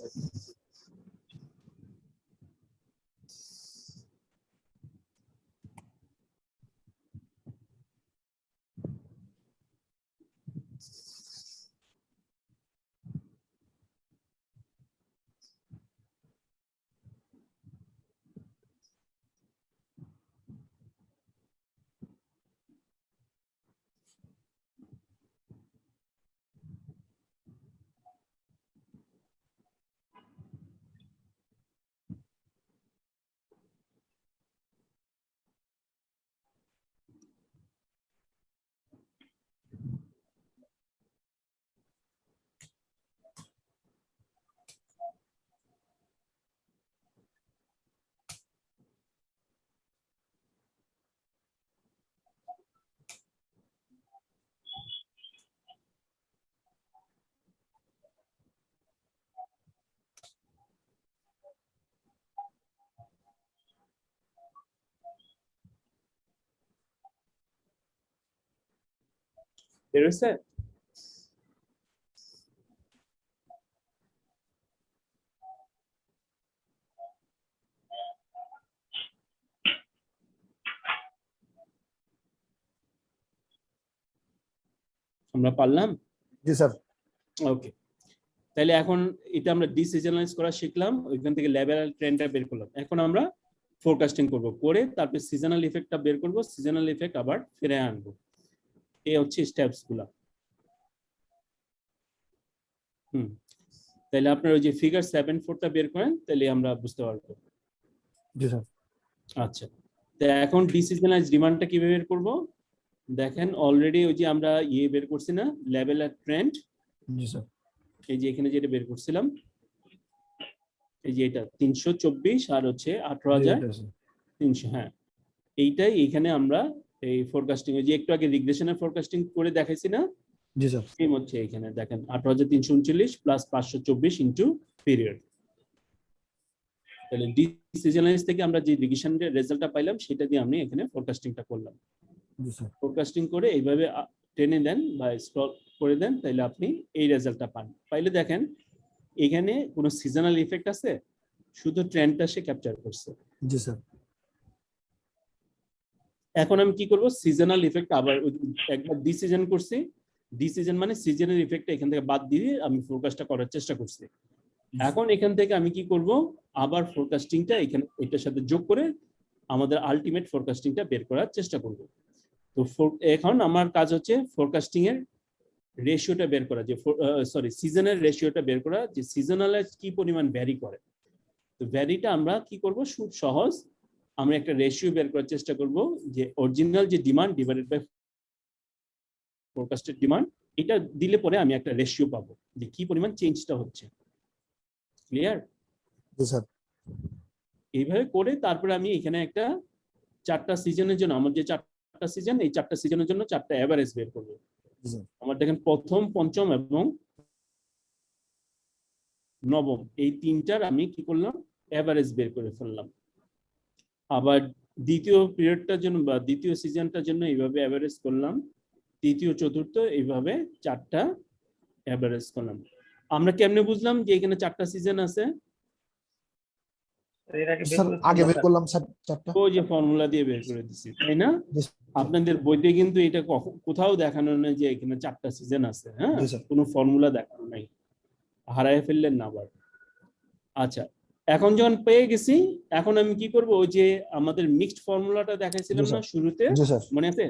বের হয়েছে। আমরা পারলাম? জি স্যার। ওকে, তাহলে এখন এটা আমরা ডিসিজনালাইজ করা শিখলাম, ওইখান থেকে লেভেল আর ট্রেন্ডটা বের করলাম। এখন আমরা ফোরকাস্টিং করব, করে তারপর সিজনাল ইফেক্টটা বের করব, সিজনাল ইফেক্ট আবার ফিরে আনবো। এই হচ্ছে স্টেপস গুলা। তাহলে আপনার ওই যে ফিগার 7.4টা বের করেন, তাহলে আমরা বুঝতে পারবো। জি স্যার। আচ্ছা, তো এখন ডিসিজনালাইজ ডিমান্ডটা কিভাবে বের করব? দেখেন অলরেডি ওই যে আমরা ইয়ে বের করছি না, লেভেল আর ট্রেন্ড। জি স্যার। এই যে এখানে যেটা বের করছিলাম, এই যে এটা 324 আর হচ্ছে 18,300। হ্যাঁ, এইটাই এখানে আমরা এই ফোরকাস্টিং, ওই যে একটু আগে রিগ্রেশনের ফোরকাস্টিং করে দেখাইছি না, জি স্যার। সেম হচ্ছে এখানে দেখেন 18,339 প্লাস 524 ইনটু পিরিয়ড। তাহলে ডিসিজনালাইজ থেকে আমরা যে রিগ্রেশনের রেজাল্টটা পাইলাম সেটা দিয়ে আমি এখানে ফোরকাস্টিংটা করলাম। জি স্যার। ফোরকাস্টিং করে এইভাবে টেনে দেন বা স্ক্রল করে দেন, তাহলে আপনি এই রেজাল্টটা পান। পাইলে দেখেন এখানে কোনো সিজনাল ইফেক্ট আছে, শুধু ট্রেন্ডটা সে ক্যাপচার করছে। জি স্যার। এখন আমি কি করব, সিজনাল ইফেক্ট আবার একবার ডিসিজন করছি, ডিসিজন মানে সিজনাল ইফেক্টটা এখান থেকে বাদ দিয়ে আমি ফোরকাস্টটা করার চেষ্টা করছি। এখন এখান থেকে আমি কি করব, আবার ফোরকাস্টিংটা এখানে এটার সাথে যোগ করে আমাদের আলটিমেট ফোরকাস্টিংটা বের করার চেষ্টা করব। তো এখন আমার কাজ হচ্ছে ফোরকাস্টিং এর রেশিওটা বের করা, যে সিজনের রেশিওটা বের করা, যে সিজনালাইজ কি পরিমাণ ভ্যারি করে। তো ভ্যারিটা আমরা কি করব, খুব সহজ, আমরা একটা রেশিও বের করার চেষ্টা করব, যে অরিজিনাল যে ডিমান্ড ডিভাইডেড বাই ফোরকাস্টেড ডিমান্ড, এটা দিলে পরে আমি একটা রেশিও পাবো যে কি পরিমাণ চেঞ্জটা হচ্ছে। ক্লিয়ার? জি স্যার। এইভাবে করে তারপরে আমি এখানে একটা 4টা সিজনের জন্য, আমার যে 4টা সিজন, এই 4টা সিজনের জন্য 4টা এভারেজ বের করব। আমার দেখেন প্রথম, পঞ্চম এবং নবম, এই 3টার আমি কি করলাম, এভারেজ বের করে ফেললাম। আবার দ্বিতীয় পিরিয়ডটার জন্য বা দ্বিতীয় সিজনটার জন্য এইভাবে এভারেজ করলাম, তৃতীয়, চতুর্থ, এইভাবে 4টা এভারেজ করলাম। আমরা কেমনে বুঝলাম যে এখানে 4টা সিজন আছে? আগে বের করলাম স্যার 4টা। ওই যে ফর্মুলা দিয়ে বের করে দিছি, তাই না? আপনাদের বইতে কিন্তু এটা কোথাও দেখানো নেই যে এখানে 4টা সিজন আছে। হ্যাঁ, কোনো ফর্মুলা দেখানো নাই, হারায় ফেললেন না আবার। আচ্ছা, এখন যখন পেয়ে গেছি, এখন আমি কি করব, ওই যে আমাদের মিক্সড ফর্মুলাটা দেখাইছিলাম না শুরুতে, মনে আছে?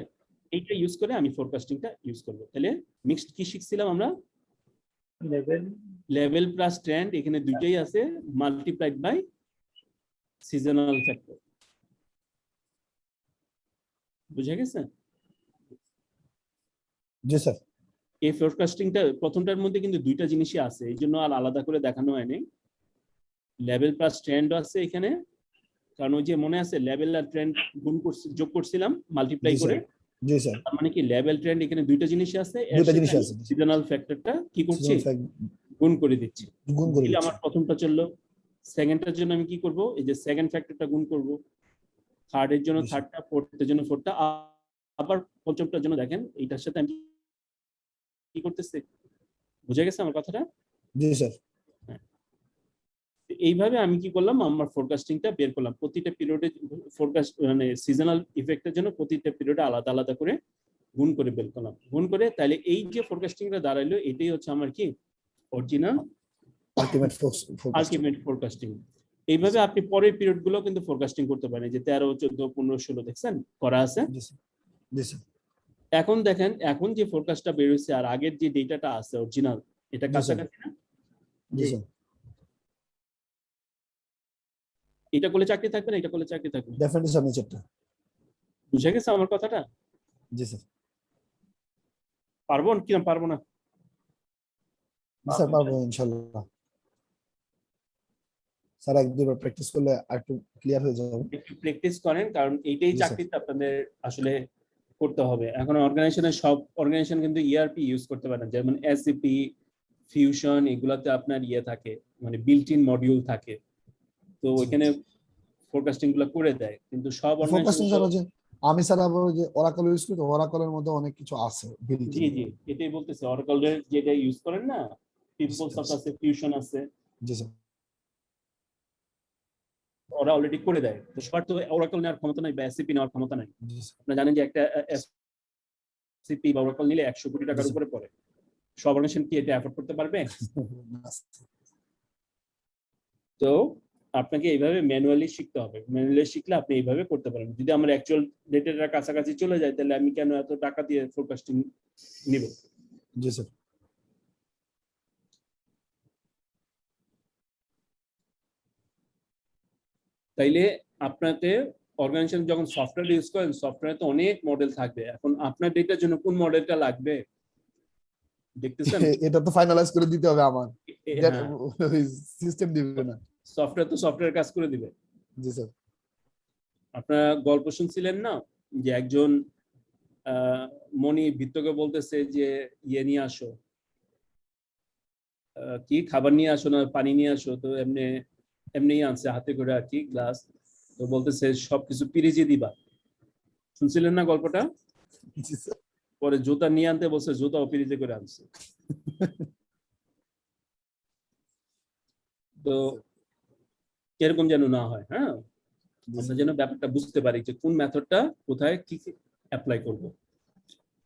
এইটা ইউজ করে আমি ফোরকাস্টিংটা ইউজ করব। তাহলে মিক্সড কি শিখছিলাম আমরা? লেভেল প্লাস ট্রেন্ড, এখানে দুইটাই আছে, মাল্টিপ্লাইড বাই সিজনাল ফ্যাক্টর। বুঝে গেছে? জি স্যার। এই ফোরকাস্টিংটা প্রথমটার মধ্যে কিন্তু দুইটা জিনিসই আছে, এই জন্য আর আলাদা করে দেখানো হয়নি। লেভেল প্লাস ট্রেন্ড আছে এখানে, কারণ ওই যে মনে আছে লেভেল আর ট্রেন্ড গুণ করছি, যোগ করছিলাম মাল্টিপ্লাই জি করে। স্যার, জি স্যার, তার মানে কি লেভেল ট্রেন্ড এখানে দুইটা জিনিস আছে, দুইটা জিনিস আছে। সিজনাল ফ্যাক্টরটা কি করছি, Seasonal fact গুণ করে দিচ্ছি। গুণ করে দিলে দিচ্ছি। আমার প্রথমটা চললো, সেকেন্ডটার জন্য আমি কি করব, এই যে সেকেন্ড ফ্যাক্টরটা গুণ করব, থার্ডের জন্য জি, স্যার। থার্ডটা, ফোর্থের জন্য ফোর্থটা, আবার পঞ্চমটার জন্য দেখেন এইটার সাথে আমি কি করতেছি, বুঝে গেছে আমার কথাটা? জি স্যার, এইভাবে আমি কি করলাম, আমার ফোরকাস্টিংটা বের করলাম। প্রতিটা পিরিয়ডে ফোরকাস্ট মানে সিজনাল ইফেক্টের জন্য প্রতিটা পিরিয়ডে আলাদা আলাদা করে গুণ করে বের করলাম। গুণ করে তাহলে এই যে ফোরকাস্টিংটা দাঁড়াইলো, এটাই হচ্ছে আমার কি অরিজিনাল আলটিমেট ফোরকাস্টিং। এইভাবে আপনি পরের পিরিয়ড গুলো কিন্তু ফোরকাস্টিং করতে পারেন। যে 13, 14, 15, 16 দেখছেন করা আছে। জি স্যার, জি স্যার, এখন দেখেন, এখন যে ফোরকাস্টটা বের হয়েছে আর আগের যে ডেটাটা আছে অরিজিনাল, এটা জি স্যার, কাছাকাছি না? জি স্যার, এটা করলে চাকরি থাকবে না, এটা করলে চাকরি থাকবে না। ডেফিনেটলি স্যার নিচেরটা। বুঝে গেছে আমার কথাটা? জি স্যার, পারবো কি না পারবো না? জি স্যার পারবো ইনশাআল্লাহ। স্যার এক দুবার প্র্যাকটিস করলে আরেকটু ক্লিয়ার হয়ে যাবে। একটু প্র্যাকটিস করেন, কারণ এইটাই জি স্যার। চাকরিতে আপনাদের আসলে করতে হবে। এখন অর্গানাইজেশনের সব অর্গানাইজেশন কিন্তু ইআরপি ইউজ করতে পারে না, যেমন এসএপি, ফিউশন, এগুলাতে আপনার ইয়ে থাকে, মানে বিল্ট ইন মডিউল থাকে, তো ওইখানে ফোরকাস্টিং গুলো করে দেয়। কিন্তু সব ফোরকাস্টিং অর্গানাইজেশন, স্যার যে আমি স্যার আবার ওই যে অরাকল ইউজ করি, তো অরাকলের মধ্যে অনেক কিছু আছে built in। জি জি এটাই বলতেছে, অরাকলের যেটা ইউজ করেন না, পিপলসফট আছে, ফিউশন আছে, জি স্যার, ওরা অলরেডি করে দেয়। তো সবার তো অরাকল নেওয়ার ক্ষমতা নাই বা এসএপি নেওয়ার ক্ষমতা নাই। জি স্যার, আপনারা জানেন যে একটা এসএপি বা অরাকল নিলে 100 কোটি টাকার উপরে পড়ে। সব অর্গানাইজেশন কি এটা অ্যাফোর্ড করতে পারবে? তো আপনাকে এইভাবে ম্যানুয়ালি শিখতে হবে। ম্যানুয়ালি শিখলে আপনি এইভাবে করতে পারেন। যদি আমার অ্যাকচুয়াল ডেটার কাছাকাছি চলে যায়, তাহলে আমি কেন এত টাকা দিয়ে ফোরকাস্টিং নিব? জি স্যার, তাইলে আপনাকে অর্গানাইজেশন যখন সফটওয়্যার ইউজ করেন, সফটওয়্যারে তো অনেক মডেল থাকবে। এখন আপনার ডেটার জন্য কোন মডেলটা লাগবে দেখতেছেন? এটা তো ফাইনালাইজ করে দিতে হবে আমার, হ্যাঁ, সিস্টেম দিবে না। সফটওয়্যার তো সফটওয়্যার কাজ করে দিবে। জি স্যার, আপনারা গল্প শুনছিলেন না, যে একজন মনি ভিত্তকে বলতেছে যে ইয়ে নিয়ে আসো, কি খাবার নিয়ে আসো না পানি নিয়ে আসো, তো এমনি এমনি আনছে হাতে করে আর কি গ্লাস, তো বলতেছে সবকিছু পিরিজে দিবা। শুনছিলেন না গল্পটা? জি স্যার, পরে জুতা নিয়ে আনতে বলছে, জুতাও পিরিজে করে আনছে। তো এরকম যেন না হয়। হ্যাঁ, আমরা যেন ব্যাপারটা বুঝতে পারি যে কোন মেথডটা কোথায় কি অ্যাপ্লাই করব।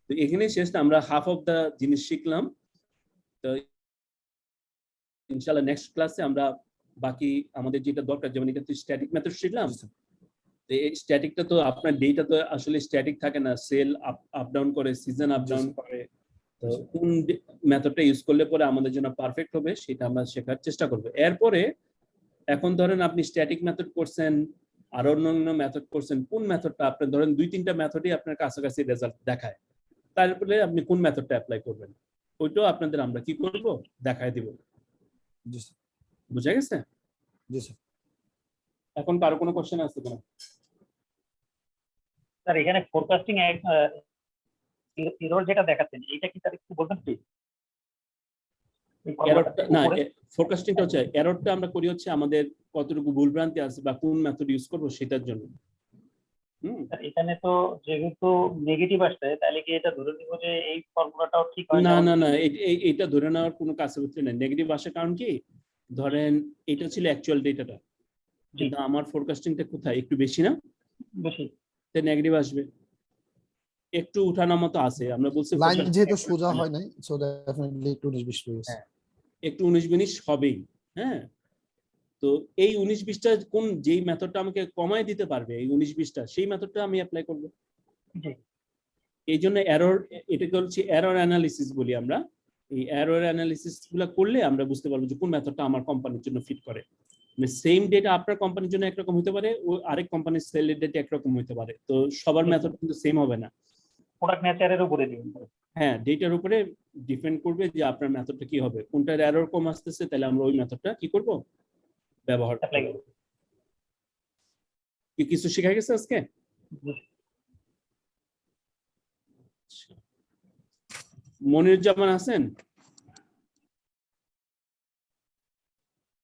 তো এখানে শেষ না, আমরা হাফ অফ দা জিনিস শিখলাম। তো ইনশাআল্লাহ নেক্সট ক্লাসে আমরা বাকি আমাদের যেটা দরকার, যেমন এটা তো স্ট্যাটিক মেথড শিখলাম। তো এই স্ট্যাটিকটা তো আপনার ডেটা তো আসলে স্ট্যাটিক থাকে না, সেল আপ ডাউন করে, সিজন আপ ডাউন করে। তো কোন মেথডটা ইউজ করলে পরে আমাদের জন্য পারফেক্ট হবে সেটা আমরা শেখার চেষ্টা করব। এরপরে এখন ধরেন আপনি স্ট্যাটিক মেথড করছেন, আরো অন্যান্য মেথড করছেন, কোন মেথডটা আপনার ধরেন 2-3টা মেথডই আপনার কাছাকাছি রেজাল্ট দেখায়, তারপরে আপনি কোন মেথডটা অ্যাপ্লাই করবেন ওইটাও আপনাদের আমরা কি করব দেখায় দিব। জি স্যার, বুঝা গেছে? জি স্যার। এখন কারো কোনো কোশ্চেন আছে কিনা? স্যার এখানে ফোরকাস্টিং এরর যেটা দেখাচ্ছেন, এটা কি স্যার একটু বলবেন প্লিজ? এররটা না, ফোরকাস্টিংটা হচ্ছে এররটা আমরা করি হচ্ছে আমাদের কতটুকু ভুলভ্রান্তি আছে বা কোন মেথড ইউজ করব সেটার জন্য। এখানে তো যেহেতু নেগেটিভ আসছে, তাহলে কি এটা ধরে নিব যে এই ফর্মুলাটাও ঠিক হয় না না না, এটা ধরে নেওয়ার কোনো কাছাকাছি নেই। নেগেটিভ আসার কারণ কি, ধরেন এটা ছিল অ্যাকচুয়াল ডেটাটা, কিন্তু আমার ফোরকাস্টিংটা কোথায় একটু বেশি না, বেশি, তাই নেগেটিভ আসবে। একটু উঠানোর মতো আছে, আমরা বলছি লাইন যেহেতু সোজা হয় নাই, সো ডেফিনেটলি একটু 19-20 হয়ে গেছে। একটু 19-20 হবেই। হ্যাঁ, তো এই 19-20টা কোন যেই মেথডটা আমাকে কমায় দিতে পারবে, এই 19-20টা সেই মেথডটা আমি অ্যাপ্লাই করব। এই জন্য এরর, এটাকে হচ্ছে এরর অ্যানালিসিস বলি আমরা। এই এরর অ্যানালিসিস গুলা করলে আমরা বুঝতে পারবো যে কোন মেথডটা আমার কোম্পানির জন্য ফিট করে। মানে সেম ডেটা আপনার কোম্পানির জন্য একরকম হতে পারে, ও আরেক কোম্পানির সেলের ডেটা একরকম হতে পারে, তো সবার মেথড কিন্তু সেম হবে না। প্রোডাক্ট নেচারের উপরে দিবেন। হ্যাঁ, ডেটার উপরে ডিপেন্ড করবে যে আপনার মেথডটা কি হবে। কোনটার এরর কম আসতেছে, তাহলে আমরা ওই মেথডটা কি করব ব্যবহার অ্যাপ্লাই করব। কি কিছু শেখা গেছে আজকে? মনিরুজ্জামান আছেন?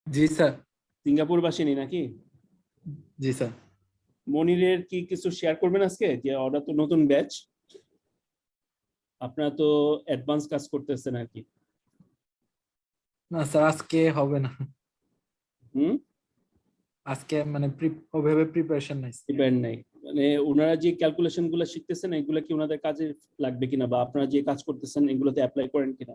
জি স্যার। সিঙ্গাপুর বাসিনী নাকি? জি স্যার। মনিরের কি কিছু শেয়ার করবেন আজকে? যে ওরা তো নতুন ব্যাচ, আপনারা তো অ্যাডভান্স কাজ করতেছেন আর কি। না স্যার আজকে হবে না, আজকে মানে ওইভাবে প্রিপারেশন নাই। প্রিপেয়ার নাই মানে ওনারা যে ক্যালকুলেশন গুলো শিখতেছেন এগুলো কি ওনাদের কাজে লাগবে কিনা, বা আপনারা যে কাজ করতেছেন এগুলোতে অ্যাপ্লাই করেন কিনা?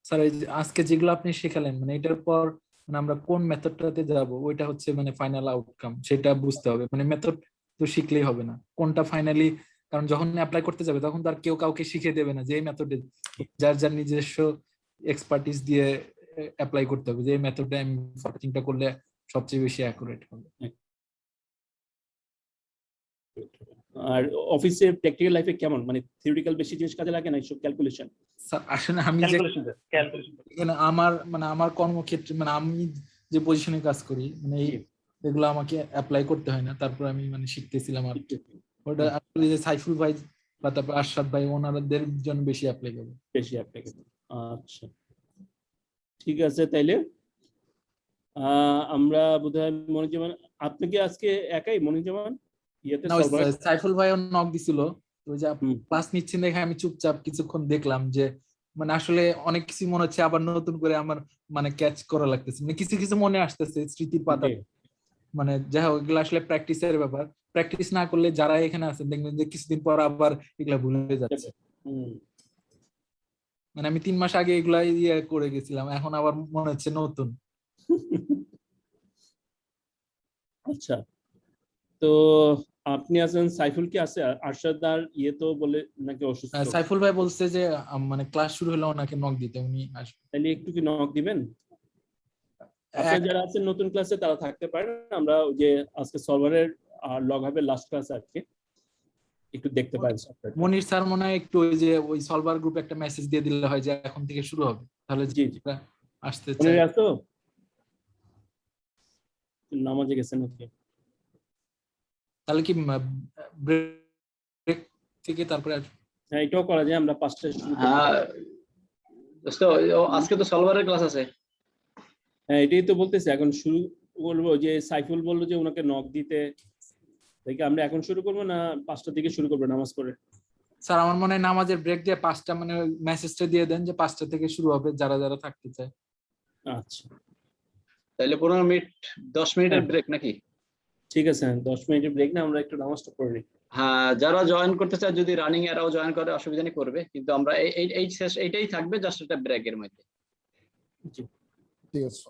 স্যার এই যে আজকে যেগুলো আপনি শেখালেন মানে এটার পর মানে আমরা কোন মেথডটাতে যাব ওইটা হচ্ছে মানে ফাইনাল আউটকাম, সেটা বুঝতে হবে। মানে মেথড তো শিখলেই হবে না, কোনটা ফাইনালি, কারণ যখন অ্যাপ্লাই করতে যাবে তখন তো আর কেউ কাউকে শিখিয়ে দেবে না যে এই মেথডে, যার যার নিজস্ব এক্সপার্টিস দিয়ে অ্যাপ্লাই করতে হবে যে এই মেথডে আমি ফরওয়ার্ডিংটা করলে সবচেয়ে বেশি অ্যাকুরেট হবে। আর অফিসে প্র্যাকটিক্যাল লাইফে কেমন, মানে থিওরিটিক্যাল বেশি জিনিস কাজে লাগে না এইসব ক্যালকুলেশন? আসলে আমি যে এখানে আমার কর্মক্ষেত্রে মানে আমি যে পজিশনে কাজ করি মানে এগুলো আমাকে অ্যাপ্লাই করতে হয় না, তারপর আমি মানে শিখতেছিলাম আর ওটা আসলে যে সাইফুল ভাই বা তারপর আরশাদ ভাই ওনাদের জন্য বেশি অ্যাপ্লিকেবল। আচ্ছা ঠিক আছে, তাইলে আমরা বোধহয় মনিরুজ্জামান, আপনি কি আজকে একাই মনিরুজ্জামান? সাইফুল ভাইও নক দিছিল, ওই যে ক্লাস নিচ্ছেন দেখে আমি চুপচাপ কিছুক্ষণ দেখলাম যে মানে আসলে অনেক কিছু মনে হচ্ছে আবার নতুন করে আমার মানে ক্যাচ করা লাগতেছে, মানে কিছু কিছু মনে আসতেছে স্মৃতির পাতা, মানে যাই হোক এগুলো আসলে প্র্যাকটিসের ব্যাপার। প্র্যাকটিস না করলে যারা এখানে আছেন দেখবেন যে কিছুদিন পর আবার এগুলা ভুলে যাচ্ছে। মানে আমি 3 মাস আগে এগুলা ইয়ে করে গেছিলাম, এখন আবার মনে হচ্ছে নতুন। আচ্ছা, তো আপনি আছেন, সাইফুল কি আছে? আরশাদ আর ইয়ে তো বলে নাকি অসুস্থ। সাইফুল ভাই বলছে যে মানে ক্লাস শুরু হলে ওনাকে নক দিতে, উনি আসবে। তাহলে একটু কি নক দিবেন? আপনারা যারা আছেন নতুন ক্লাসে তারা থাকতে পারেন, আমরা ওই যে আজকে সলভারের লগ হবে লাস্ট ক্লাস আর কি, একটু দেখতে পারেন। মনির স্যার মনে হয় একটু ওই যে ওই সলভার গ্রুপে একটা মেসেজ দিয়ে দিলে হয় যে এখন থেকে শুরু হবে, তাহলে জি আসতে চাই। আসো, নামাজে গেছেন নাকি? তাহলে কি ব্রেক থেকে তারপরে? হ্যাঁ এটাও করা যায়, আমরা 5টায় শুরু করব। হ্যাঁ দোস্ত আজকে তো সলভারের ক্লাস আছে। হ্যাঁ এটাই তো বলতেছি, এখন শুরু করবো। যে সাইফুল বললো যে ওনাকে নক দিতে, দেখি আমরা এখন শুরু করবো না 5টার দিকে শুরু করবো নামাজ পড়ে? স্যার আমার মনে হয় নামাজের ব্রেক দিয়ে 5টা মানে মেসেজটা দিয়ে দেন যে 5টা থেকে শুরু হবে, যারা যারা থাকতে চায়। আচ্ছা তাহলে 15 মিনিট 10 মিনিটের ব্রেক নাকি? ঠিক আছে, 10 মিনিটের ব্রেক না, আমরা একটু নামাজটা পড়ে নিই। হ্যাঁ যারা জয়েন করতে চায় যদি রানিং এরাও জয়েন করে অসুবিধা নেই, করবে, কিন্তু আমরা এইটাই থাকবে জাস্ট একটা ব্রেকের মধ্যে। ঠিক আছে।